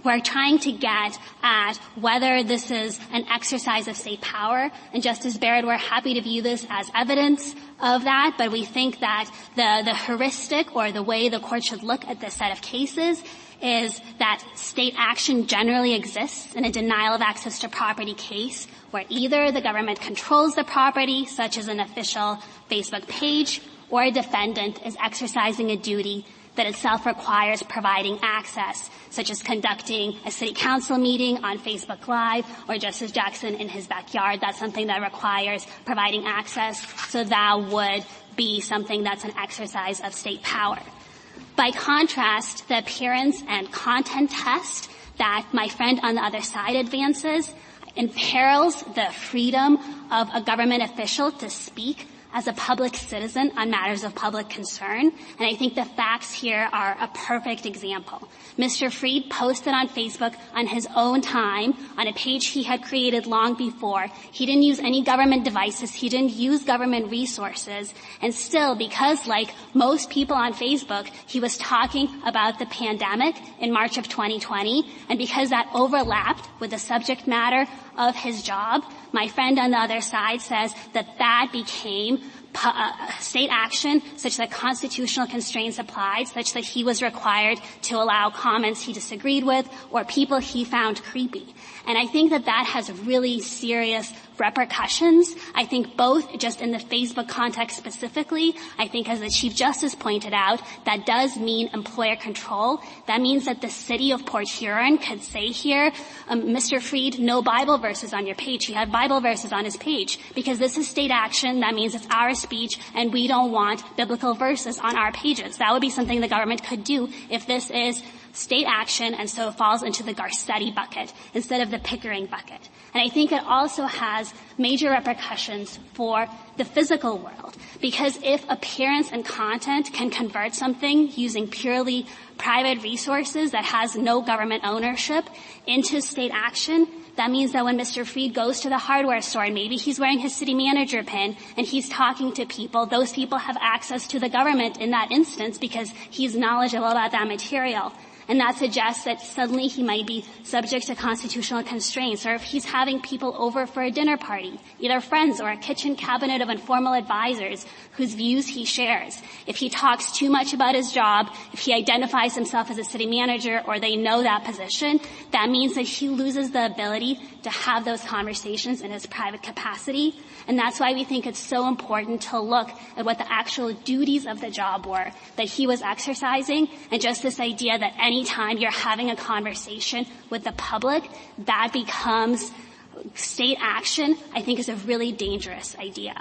we're trying to get at whether this is an exercise of state power. And Justice Barrett, we're happy to view this as evidence of that, but we think that the heuristic or the way the Court should look at this set of cases is that state action generally exists in a denial of access to property case where either the government controls the property, such as an official Facebook page, or a defendant is exercising a duty that itself requires providing access, such as conducting a city council meeting on Facebook Live, or Justice Jackson in his backyard. That's something that requires providing access, so that would be something that's an exercise of state power. By contrast, the appearance and content test that my friend on the other side advances imperils the freedom of a government official to speak as a public citizen on matters of public concern. And I think the facts here are a perfect example. Mr. Freed posted on Facebook on his own time on a page he had created long before. He didn't use any government devices. He didn't use government resources. And still, because like most people on Facebook, he was talking about the pandemic in March of 2020. And because that overlapped with the subject matter of his job, my friend on the other side says that became state action such that constitutional constraints applied, such that he was required to allow comments he disagreed with or people he found creepy. And I think that has really serious repercussions. I think both, just in the Facebook context specifically, I think as the Chief Justice pointed out, that does mean employer control. That means that the city of Port Huron could say here, Mr. Freed, no Bible verses on your page. He had Bible verses on his page. Because this is state action, that means it's our speech, and we don't want biblical verses on our pages. That would be something the government could do if this is state action and so falls into the Garcetti bucket instead of the Pickering bucket. And I think it also has major repercussions for the physical world, because if appearance and content can convert something using purely private resources that has no government ownership into state action, that means that when Mr. Freed goes to the hardware store and maybe he's wearing his city manager pin and he's talking to people, those people have access to the government in that instance because he's knowledgeable about that material. And that suggests that suddenly he might be subject to constitutional constraints, or if he's having people over for a dinner party, either friends or a kitchen cabinet of informal advisors whose views he shares. If he talks too much about his job, if he identifies himself as a city manager or they know that position, that means that he loses the ability to have those conversations in his private capacity. And that's why we think it's so important to look at what the actual duties of the job were that he was exercising, and just this idea that any time you're having a conversation with the public, that becomes state action, I think is a really dangerous idea.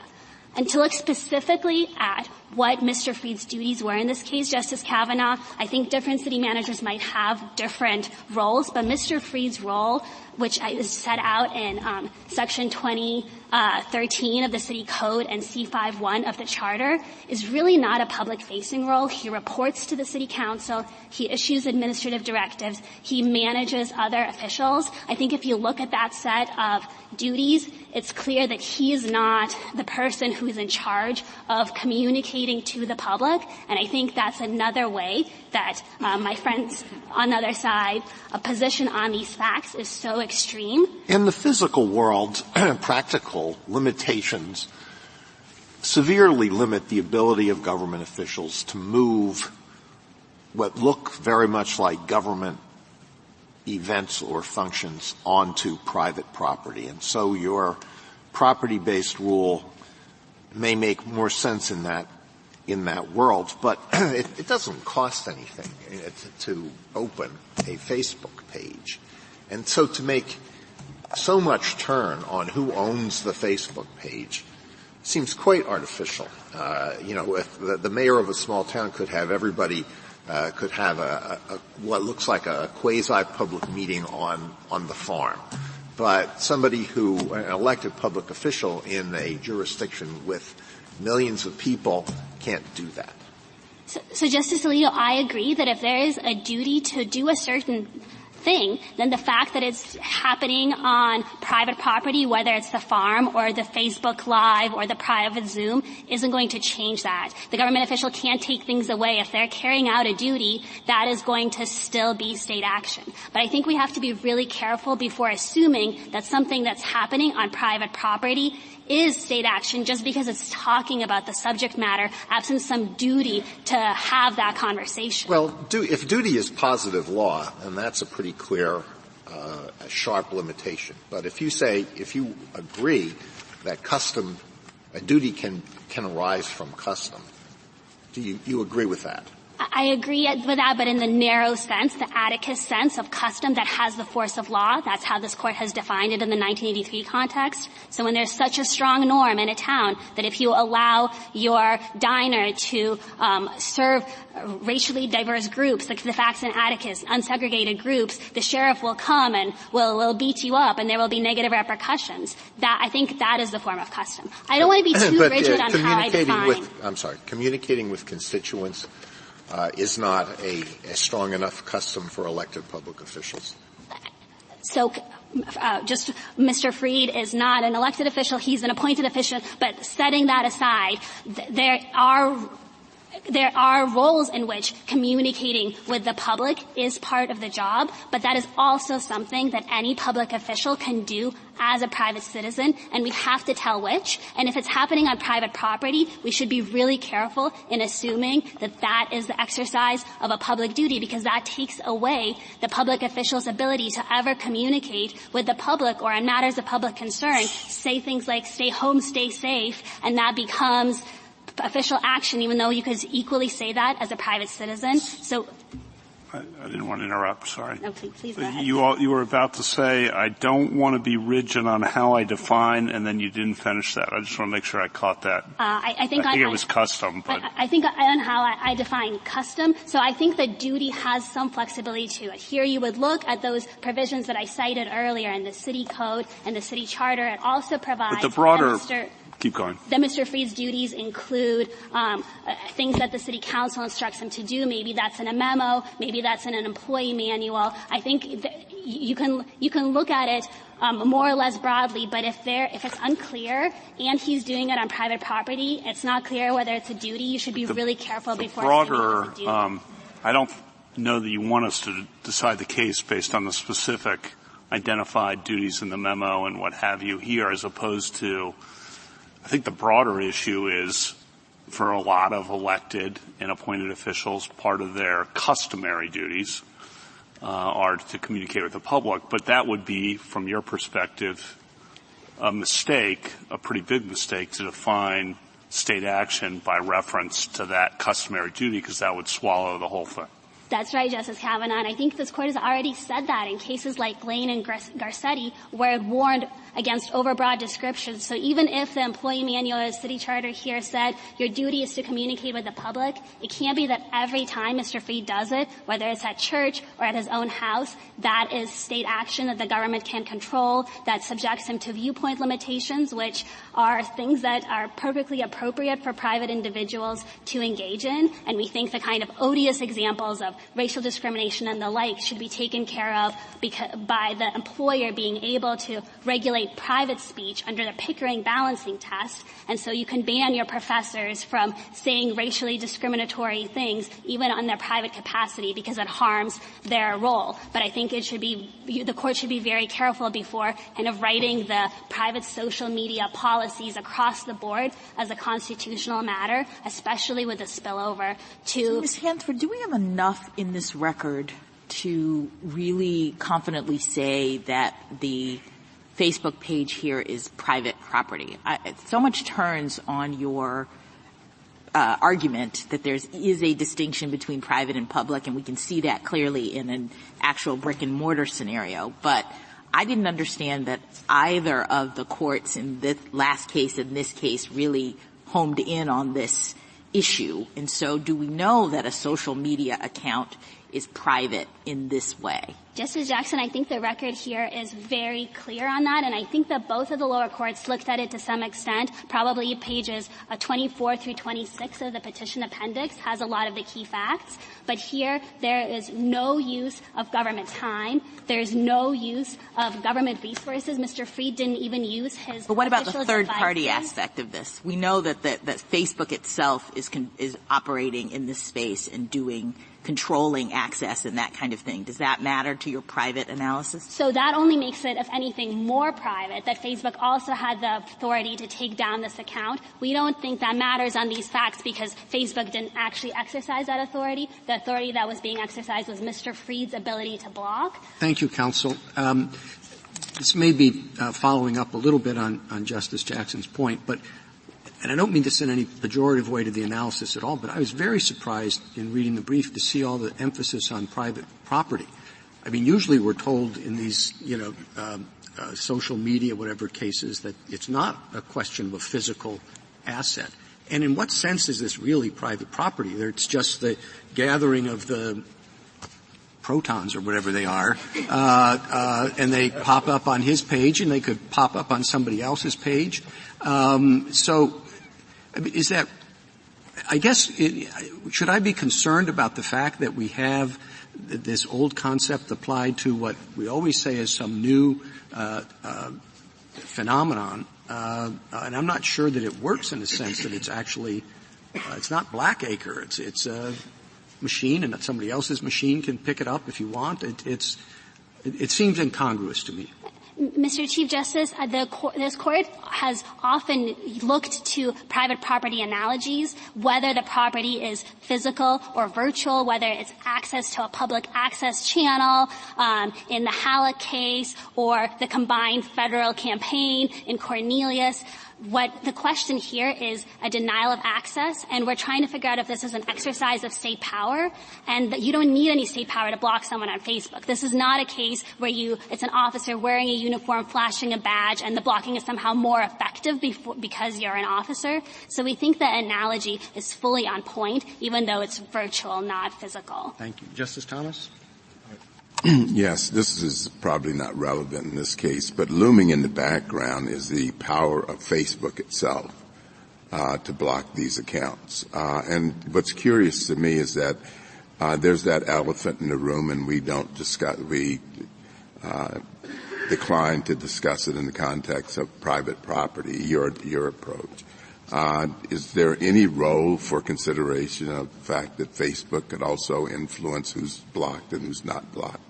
And to look specifically at what Mr. Freed's duties were in this case, Justice Kavanaugh, I think different city managers might have different roles, but Mr. Freed's role, which is set out in Section 2013 of the City Code and C-5-1 of the Charter, is really not a public-facing role. He reports to the City Council. He issues administrative directives. He manages other officials. I think if you look at that set of duties, it's clear that he is not the person who is in charge of communicating to the public, and I think that's another way that my friends on the other side, a position on these facts is so extreme. In the physical world, practical limitations severely limit the ability of government officials to move what look very much like government events or functions onto private property. And so your property-based rule may make more sense in that world, but it doesn't cost anything to open a Facebook page. And so to make so much turn on who owns the Facebook page seems quite artificial. If the mayor of a small town could have everybody could have what looks like a quasi-public meeting on the farm. But somebody an elected public official in a jurisdiction with millions of people can't do that. So Justice Alito, I agree that if there is a duty to do a certain thing, then the fact that it's happening on private property, whether it's the farm or the Facebook Live or the private Zoom, isn't going to change that. The government official can't take things away. If they're carrying out a duty, that is going to still be state action. But I think we have to be really careful before assuming that something that's happening on private property is state action just because it's talking about the subject matter, absent some duty to have that conversation. Well, if duty is positive law, then that's a pretty clear, sharp limitation. But if you agree that a duty can arise from custom, do you agree with that? I agree with that, but in the narrow sense, the Atticus sense of custom that has the force of law. That's how this court has defined it in the 1983 context. So when there's such a strong norm in a town that if you allow your diner to serve racially diverse groups, like the facts in Atticus, unsegregated groups, the sheriff will come and will beat you up, and there will be negative repercussions. I think that is the form of custom. I don't want to be too rigid on how I define. Communicating with constituents is not a strong enough custom for elected public officials. So, just Mr. Freed is not an elected official, he's an appointed official, but setting that aside, there are there are roles in which communicating with the public is part of the job, but that is also something that any public official can do as a private citizen, and we have to tell which. And if it's happening on private property, we should be really careful in assuming that that is the exercise of a public duty, because that takes away the public official's ability to ever communicate with the public or on matters of public concern, say things like stay home, stay safe, and that becomes official action, even though you could equally say that as a private citizen. So I didn't want to interrupt. Sorry. No, please go ahead. You were about to say, I don't want to be rigid on how I define, and then you didn't finish that. I just want to make sure I caught that. I think it was custom, but I think on how I define custom. So I think the duty has some flexibility to it. Here you would look at those provisions that I cited earlier in the city code and the city charter. It also provides but the broader. Keep going. That Mr. Freed's duties include things that the city council instructs him to do. Maybe that's in a memo. Maybe that's in an employee manual. I think you can look at it more or less broadly. But if it's unclear and he's doing it on private property, it's not clear whether it's a duty. You should be really careful before. Broader. I don't know that you want us to decide the case based on the specific identified duties in the memo and what have you here, as opposed to. I think the broader issue is, for a lot of elected and appointed officials, part of their customary duties are to communicate with the public. But that would be, from your perspective, a mistake, a pretty big mistake, to define state action by reference to that customary duty, because that would swallow the whole thing. That's right, Justice Kavanaugh. And I think this Court has already said that in cases like Lane and Garcetti, where it warned against overbroad descriptions. So even if the employee manual or city charter here said your duty is to communicate with the public, it can't be that every time Mr. Freed does it, whether it's at church or at his own house, that is state action that the government can control, that subjects him to viewpoint limitations, which are things that are perfectly appropriate for private individuals to engage in. And we think the kind of odious examples of racial discrimination and the like should be taken care of by the employer being able to regulate private speech under the Pickering balancing test. And so you can ban your professors from saying racially discriminatory things even on their private capacity because it harms their role. But I think the Court should be very careful before kind of writing the private social media policies across the board as a constitutional matter, especially with a spillover to. So, Ms. Hansford, do we have enough in this record to really confidently say that the Facebook page here is private property? So much turns on your argument that there is a distinction between private and public, and we can see that clearly in an actual brick-and-mortar scenario. But I didn't understand that either of the courts in this last case and this case really homed in on this issue. And so do we know that a social media account is private in this way? Justice Jackson, I think the record here is very clear on that, and I think that both of the lower courts looked at it to some extent. Probably pages 24 through 26 of the petition appendix has a lot of the key facts. But here, there is no use of government time. There's no use of government resources. Mr. Freed didn't even use his. But what about the third-party aspect of this? We know that Facebook itself is operating in this space and controlling access and that kind of thing. Does that matter to your private analysis? So that only makes it, if anything, more private, that Facebook also had the authority to take down this account. We don't think that matters on these facts because Facebook didn't actually exercise that authority. The authority that was being exercised was Mr. Freed's ability to block. Thank you, counsel. This may be following up a little bit on Justice Jackson's point, but and I don't mean this in any pejorative way to the analysis at all, but I was very surprised in reading the brief to see all the emphasis on private property. I mean, usually we're told in these, social media, whatever cases, that it's not a question of a physical asset. And in what sense is this really private property? It's just the gathering of the protons or whatever they are, and they pop up on his page and they could pop up on somebody else's page. Is that, I guess, should I be concerned about the fact that we have this old concept applied to what we always say is some new phenomenon, and I'm not sure that it works in the sense that it's actually It's not Blackacre. It's a machine, and somebody else's machine can pick it up if you want. It seems incongruous to me. Mr. Chief Justice, this court has often looked to private property analogies, whether the property is physical or virtual, whether it's access to a public access channel in the Halleck case or the combined federal campaign in Cornelius. What the question here is a denial of access, and we're trying to figure out if this is an exercise of state power, and that you don't need any state power to block someone on Facebook. This is not a case where it's an officer wearing a uniform, flashing a badge, and the blocking is somehow more effective because you're an officer. So we think the analogy is fully on point, even though it's virtual, not physical. Thank you. Justice Thomas? Yes, this is probably not relevant in this case, but looming in the background is the power of Facebook itself to block these accounts. And what's curious to me is that there's that elephant in the room, and we decline to discuss it in the context of private property, your approach. Is there any role for consideration of the fact that Facebook could also influence who's blocked and who's not blocked?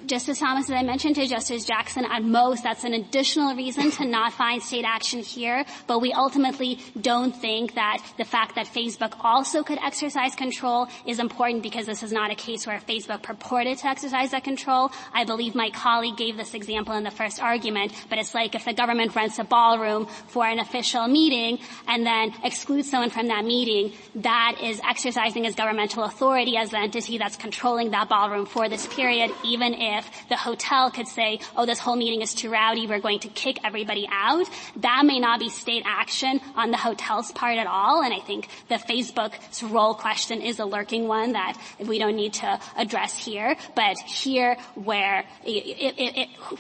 Justice Thomas, as I mentioned to Justice Jackson, at most that's an additional reason to not find state action here, but we ultimately don't think that the fact that Facebook also could exercise control is important, because this is not a case where Facebook purported to exercise that control. I believe my colleague gave this example in the first argument, but it's like if the government rents a ballroom for an official meeting and then excludes someone from that meeting, that is exercising its governmental authority as the entity that's controlling that ballroom for this period, even if the hotel could say, oh, this whole meeting is too rowdy, we're going to kick everybody out. That may not be state action on the hotel's part at all, and I think the Facebook's role question is a lurking one that we don't need to address here. But here, where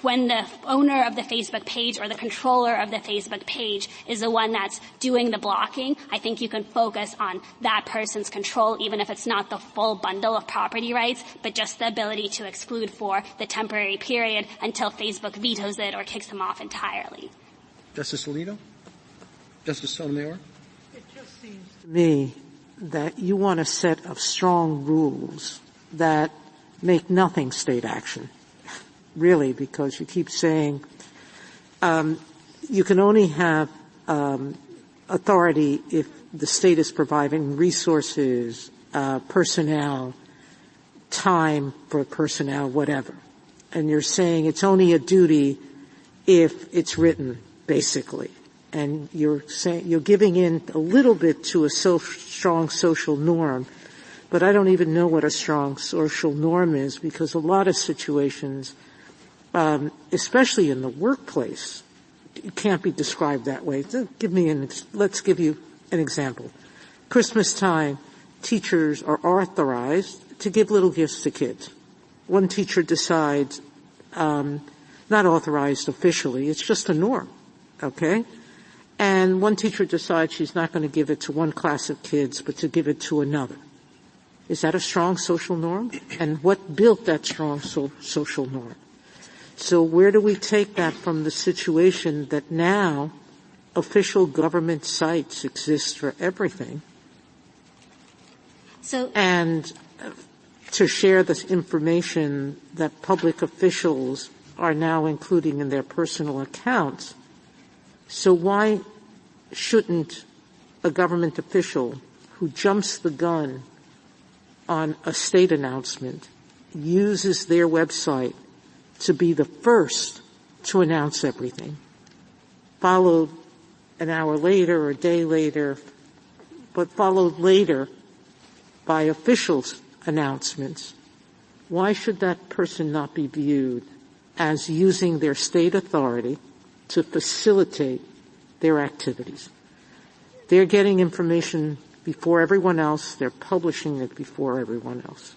when the owner of the Facebook page or the controller of the Facebook page is the one that's doing the blocking, I think you can focus on that person's control, even if it's not the full bundle of property rights, but just the ability to exclude for the temporary period until Facebook vetoes it or kicks them off entirely. Justice Alito? Justice Sotomayor? It just seems to me that you want a set of strong rules that make nothing state action, really, because you keep saying you can only have authority if the state is providing resources, personnel, time for personnel, whatever. And you're saying it's only a duty if it's written, basically. And you're saying you're giving in a little bit to a strong social norm, but I don't even know what a strong social norm is, because a lot of situations, especially in the workplace, it can't be described that way. Let's give you an example. Christmas time, teachers are authorized to give little gifts to kids. One teacher decides, not authorized officially, it's just a norm, okay? And one teacher decides she's not going to give it to one class of kids, but to give it to another. Is that a strong social norm? And what built that strong social norm? So where do we take that from the situation that now official government sites exist for everything? And to share this information that public officials are now including in their personal accounts. So why shouldn't a government official who jumps the gun on a state announcement uses their website to be the first to announce everything, followed an hour later or a day later, but followed later by officials' announcements? Why should that person not be viewed as using their state authority to facilitate their activities? They're getting information before everyone else. They're publishing it before everyone else.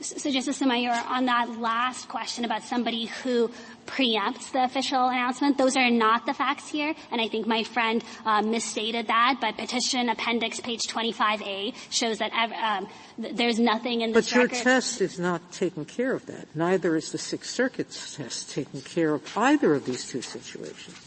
So, Justice Sotomayor, on that last question about somebody who preempts the official announcement, those are not the facts here, and I think my friend misstated that, but Petition Appendix page 25A shows that there's nothing in this record. But your test is not taking care of that. Neither is the Sixth Circuit's test taking care of either of these two situations.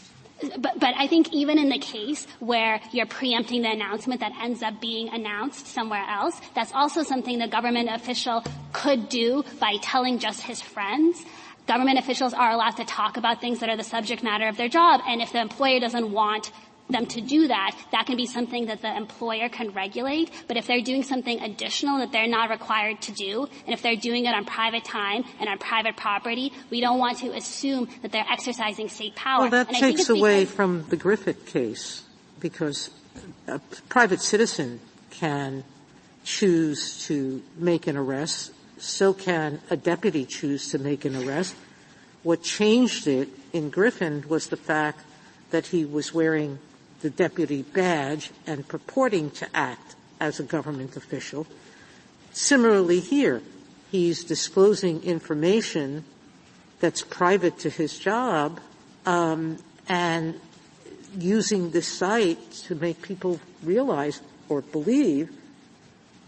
But I think even in the case where you're preempting the announcement that ends up being announced somewhere else, that's also something the government official could do by telling just his friends. Government officials are allowed to talk about things that are the subject matter of their job, and if the employer doesn't want them to do that, that can be something that the employer can regulate. But if they're doing something additional that they're not required to do, and if they're doing it on private time and on private property, we don't want to assume that they're exercising state power. Well, that takes away from the Griffith case, because a private citizen can choose to make an arrest. So can a deputy choose to make an arrest. What changed it in Griffin was the fact that he was wearing the deputy badge and purporting to act as a government official. Similarly here, he's disclosing information that's private to his job, and using this site to make people realize or believe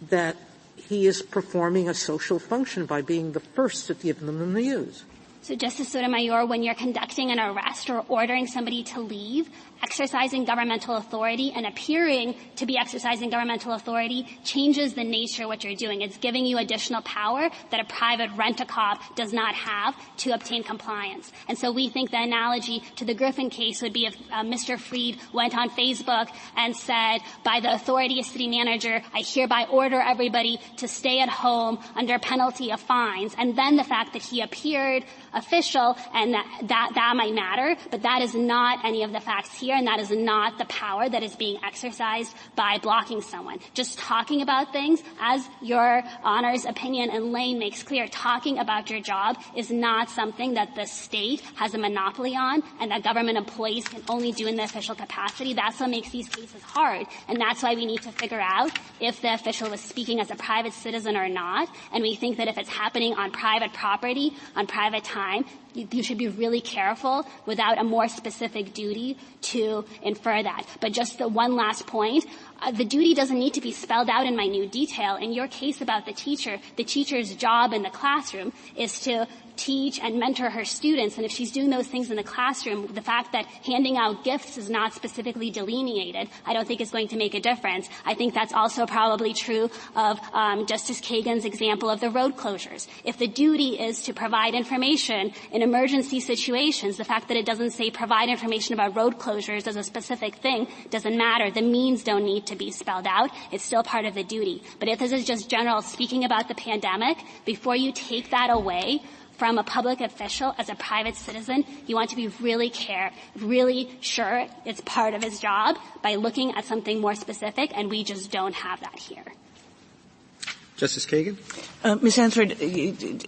that he is performing a social function by being the first to give them the news. So, Justice Sotomayor, when you're conducting an arrest or ordering somebody to leave, exercising governmental authority and appearing to be exercising governmental authority changes the nature of what you're doing. It's giving you additional power that a private rent-a-cop does not have to obtain compliance. And so we think the analogy to the Griffin case would be if Mr. Freed went on Facebook and said, by the authority of city manager, I hereby order everybody to stay at home under penalty of fines. And then the fact that he appeared official, and that might matter, but that is not any of the facts here, and that is not the power that is being exercised by blocking someone. Just talking about things, as Your Honor's opinion and Lane makes clear, talking about your job is not something that the state has a monopoly on and that government employees can only do in the official capacity. That's what makes these cases hard, and that's why we need to figure out if the official is speaking as a private citizen or not, and we think that if it's happening on private property, on private time, you should be really careful without a more specific duty to infer that. But just the one last point, the duty doesn't need to be spelled out in minute detail. In your case about the teacher's job in the classroom is to teach and mentor her students, and if she's doing those things in the classroom, the fact that handing out gifts is not specifically delineated, I don't think is going to make a difference. I think that's also probably true of Justice Kagan's example of the road closures. If the duty is to provide information in emergency situations, the fact that it doesn't say provide information about road closures as a specific thing doesn't matter. The means don't need to be spelled out. It's still part of the duty. But if this is just general speaking about the pandemic, before you take that away from a public official as a private citizen, you want to be really sure it's part of his job by looking at something more specific, and we just don't have that here. Justice Kagan? Ms. Hansford,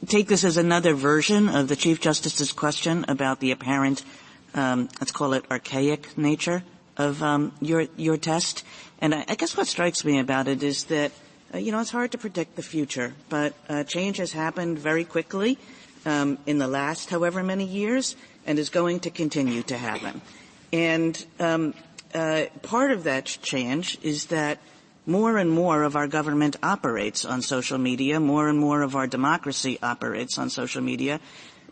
take this as another version of the Chief Justice's question about the apparent, let's call it archaic nature of your test. And I guess what strikes me about it is that, it's hard to predict the future, but change has happened very quickly in the last however many years and is going to continue to happen. And part of that change is that more and more of our government operates on social media. More and more of our democracy operates on social media.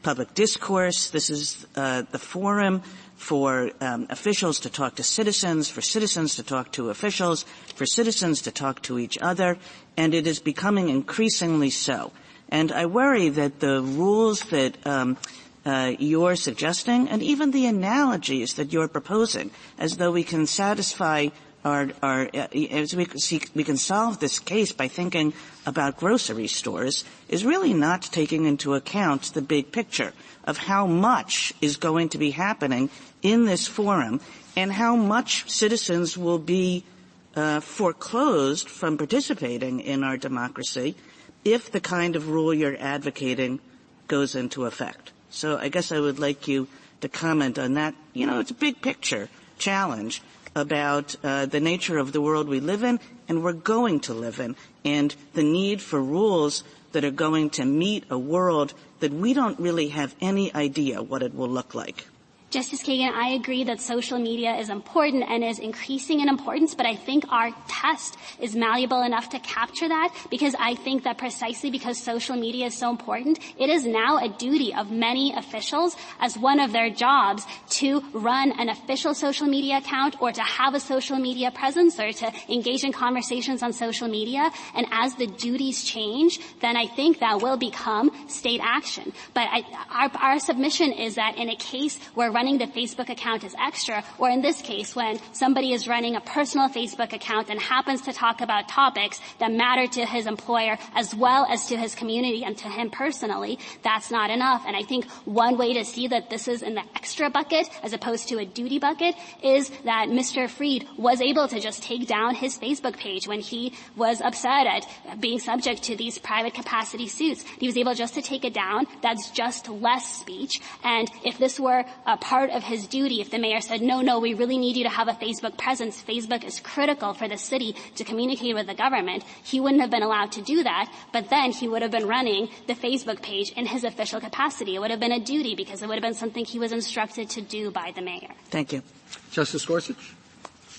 Public discourse, this is the forum for officials to talk to citizens, for citizens to talk to officials, for citizens to talk to each other, and it is becoming increasingly so. And I worry that the rules that you're suggesting, and even the analogies that you're proposing, as though we can satisfy as we can solve this case by thinking about grocery stores, is really not taking into account the big picture of how much is going to be happening in this forum and how much citizens will be foreclosed from participating in our democracy if the kind of rule you're advocating goes into effect. So I guess I would like you to comment on that. It's a big picture challenge about the nature of the world we live in and we're going to live in, and the need for rules that are going to meet a world that we don't really have any idea what it will look like. Justice Kagan, I agree that social media is important and is increasing in importance, but I think our test is malleable enough to capture that, because I think that precisely because social media is so important, it is now a duty of many officials as one of their jobs to run an official social media account or to have a social media presence or to engage in conversations on social media. And as the duties change, then I think that will become state action. But our submission is that in a case where running the Facebook account is extra, or in this case when somebody is running a personal Facebook account and happens to talk about topics that matter to his employer as well as to his community and to him personally, that's not enough. And I think one way to see that this is in the extra bucket as opposed to a duty bucket is that Mr. Freed was able to just take down his Facebook page when he was upset at being subject to these private capacity suits. He was able just to take it down. That's just less speech. And if this were a part of his duty, if the mayor said, no, we really need you to have a Facebook presence, Facebook is critical for the city to communicate with the government, he wouldn't have been allowed to do that, but then he would have been running the Facebook page in his official capacity. It would have been a duty because it would have been something he was instructed to do by the mayor. Thank you. Justice Gorsuch?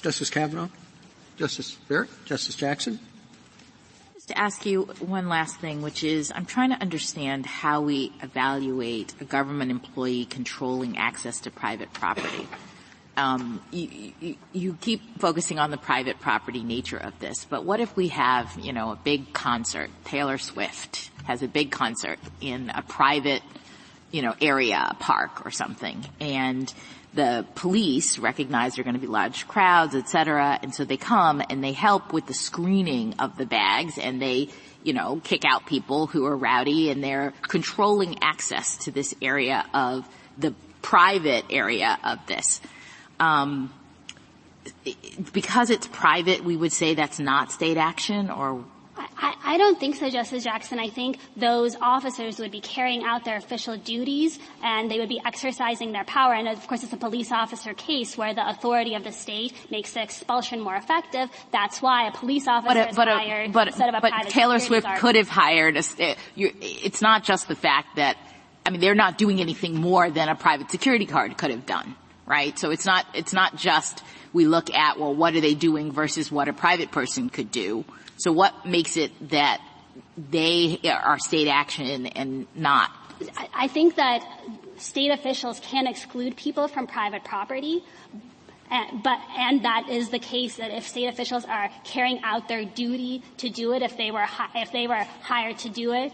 Justice Kavanaugh? Justice Barrett? Justice Jackson? Just to ask you one last thing, which is I'm trying to understand how we evaluate a government employee controlling access to private property. You keep focusing on the private property nature of this, but what if we have, a big concert? Taylor Swift has a big concert in a private, area, a park or something, and the police recognize there are going to be large crowds, et cetera, and so they come and they help with the screening of the bags, and they, kick out people who are rowdy, and they're controlling access to this area of the private area of this. Because it's private, we would say that's not state action, or? I don't think so, Justice Jackson. I think those officers would be carrying out their official duties and they would be exercising their power. And of course, it's a police officer case where the authority of the state makes the expulsion more effective. That's why a police officer is hired instead of a private Taylor security Swift guard. could have hired it's not just the fact that, they're not doing anything more than a private security guard could have done, right? So it's not just we look at, well, what are they doing versus what a private person could do. So what makes it that they are state action and not? I think that state officials can exclude people from private property, and that is the case that if state officials are carrying out their duty to do it, if they were hired to do it,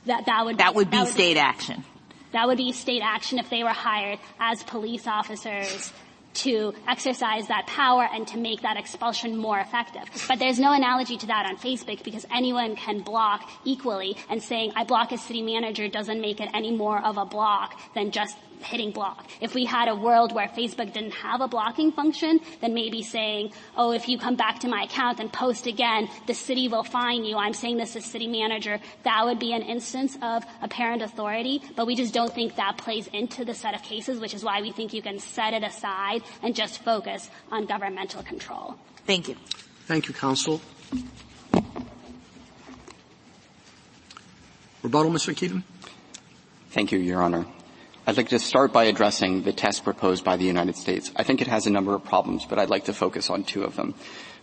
that would be state action. That would be state action if they were hired as police officers to exercise that power and to make that expulsion more effective. But there's no analogy to that on Facebook because anyone can block equally, and saying I block a city manager doesn't make it any more of a block than just hitting block. If we had a world where Facebook didn't have a blocking function, then maybe saying, oh, if you come back to my account and post again, the city will fine you. I'm saying this as city manager. That would be an instance of apparent authority, but we just don't think that plays into the set of cases, which is why we think you can set it aside and just focus on governmental control. Thank you. Thank you, counsel. Rebuttal, Mr. Kedem? Thank you, Your Honor. I'd like to start by addressing the test proposed by the United States. I think it has a number of problems, but I'd like to focus on two of them.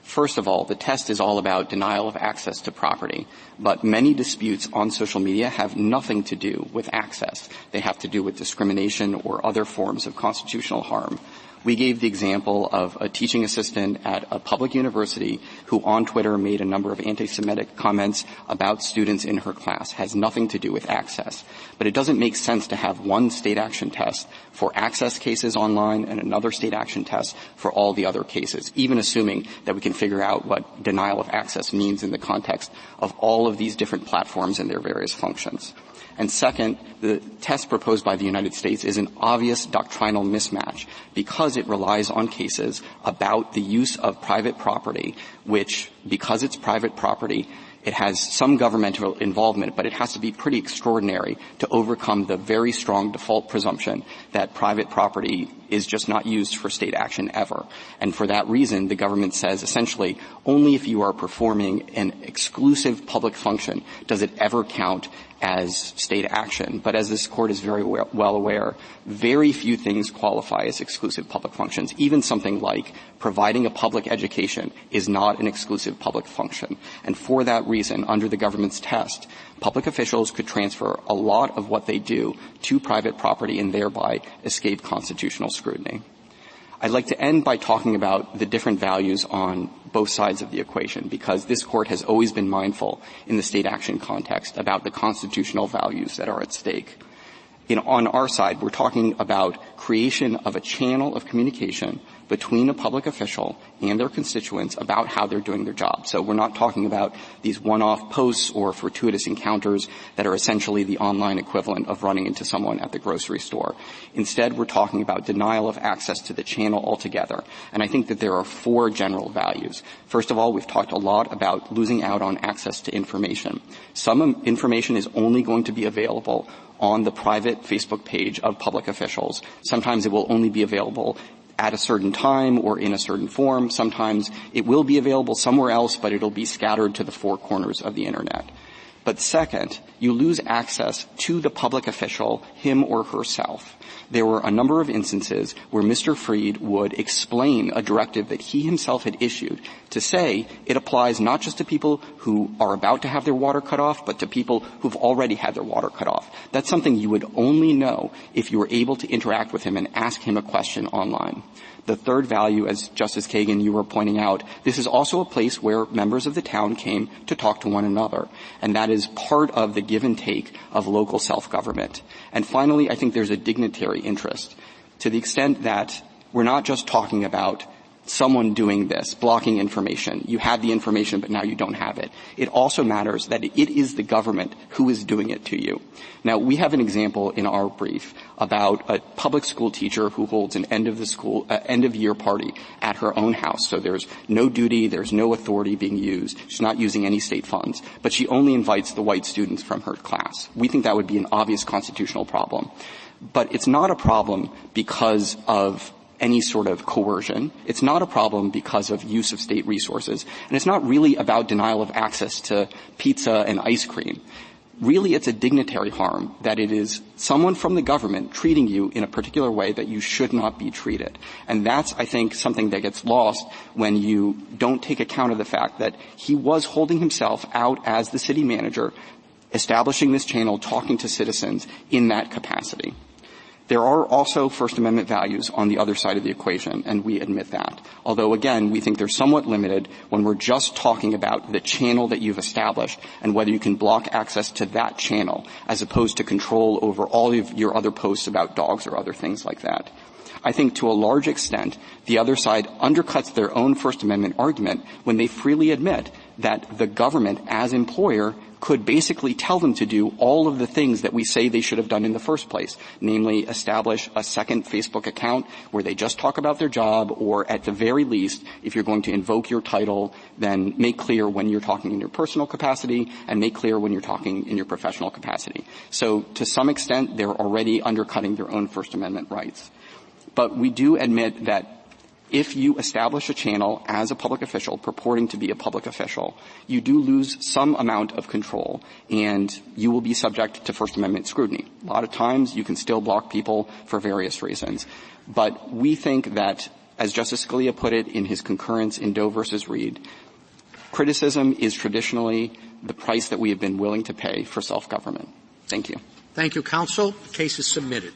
First of all, the test is all about denial of access to property, but many disputes on social media have nothing to do with access. They have to do with discrimination or other forms of constitutional harm. We gave the example of a teaching assistant at a public university who on Twitter made a number of anti-Semitic comments about students in her class. Has nothing to do with access. But it doesn't make sense to have one state action test for access cases online and another state action test for all the other cases, even assuming that we can figure out what denial of access means in the context of all of these different platforms and their various functions. And second, the test proposed by the United States is an obvious doctrinal mismatch because it relies on cases about the use of private property, which, because it's private property, It has some governmental involvement, but it has to be pretty extraordinary to overcome the very strong default presumption that private property is just not used for state action ever. And for that reason, the government says essentially only if you are performing an exclusive public function does it ever count as state action. But as this Court is very well aware, very few things qualify as exclusive public functions. Even something like providing a public education is not an exclusive public function. And for that reason, under the government's test, public officials could transfer a lot of what they do to private property and thereby escape constitutional scrutiny. I'd like to end by talking about the different values on both sides of the equation, because this Court has always been mindful in the state action context about the constitutional values that are at stake. On our side, we're talking about creation of a channel of communication between a public official and their constituents about how they're doing their job. So we're not talking about these one-off posts or fortuitous encounters that are essentially the online equivalent of running into someone at the grocery store. Instead, we're talking about denial of access to the channel altogether. And I think that there are 4 general values. First of all, we've talked a lot about losing out on access to information. Some information is only going to be available on the private Facebook page of public officials. Sometimes it will only be available at a certain time or in a certain form. Sometimes it will be available somewhere else, but it'll be scattered to the 4 corners of the Internet. But second, you lose access to the public official, him or herself. There were a number of instances where Mr. Freed would explain a directive that he himself had issued to say it applies not just to people who are about to have their water cut off, but to people who've already had their water cut off. That's something you would only know if you were able to interact with him and ask him a question online. The third value, as Justice Kagan, you were pointing out, this is also a place where members of the town came to talk to one another. And that is part of the give and take of local self-government. And finally, I think there's a dignitary interest to the extent that we're not just talking about someone doing this, blocking information. You had the information, but now you don't have it. It also matters that it is the government who is doing it to you. Now, we have an example in our brief about a public school teacher who holds an end of year party at her own house. So there's no duty, there's no authority being used. She's not using any state funds, but she only invites the white students from her class. We think that would be an obvious constitutional problem. But it's not a problem because of any sort of coercion. It's not a problem because of use of state resources. And it's not really about denial of access to pizza and ice cream. Really, it's a dignitary harm that it is someone from the government treating you in a particular way that you should not be treated. And that's, I think, something that gets lost when you don't take account of the fact that he was holding himself out as the city manager, establishing this channel, talking to citizens in that capacity. There are also First Amendment values on the other side of the equation, and we admit that. Although, again, we think they're somewhat limited when we're just talking about the channel that you've established and whether you can block access to that channel as opposed to control over all of your other posts about dogs or other things like that. I think to a large extent, the other side undercuts their own First Amendment argument when they freely admit that the government as employer could basically tell them to do all of the things that we say they should have done in the first place, namely establish a second Facebook account where they just talk about their job, or at the very least, if you're going to invoke your title, then make clear when you're talking in your personal capacity and make clear when you're talking in your professional capacity. So to some extent, they're already undercutting their own First Amendment rights. But we do admit that if you establish a channel as a public official purporting to be a public official, you do lose some amount of control, and you will be subject to First Amendment scrutiny. A lot of times you can still block people for various reasons. But we think that, as Justice Scalia put it in his concurrence in Doe versus Reed, criticism is traditionally the price that we have been willing to pay for self-government. Thank you. Thank you, counsel. The case is submitted.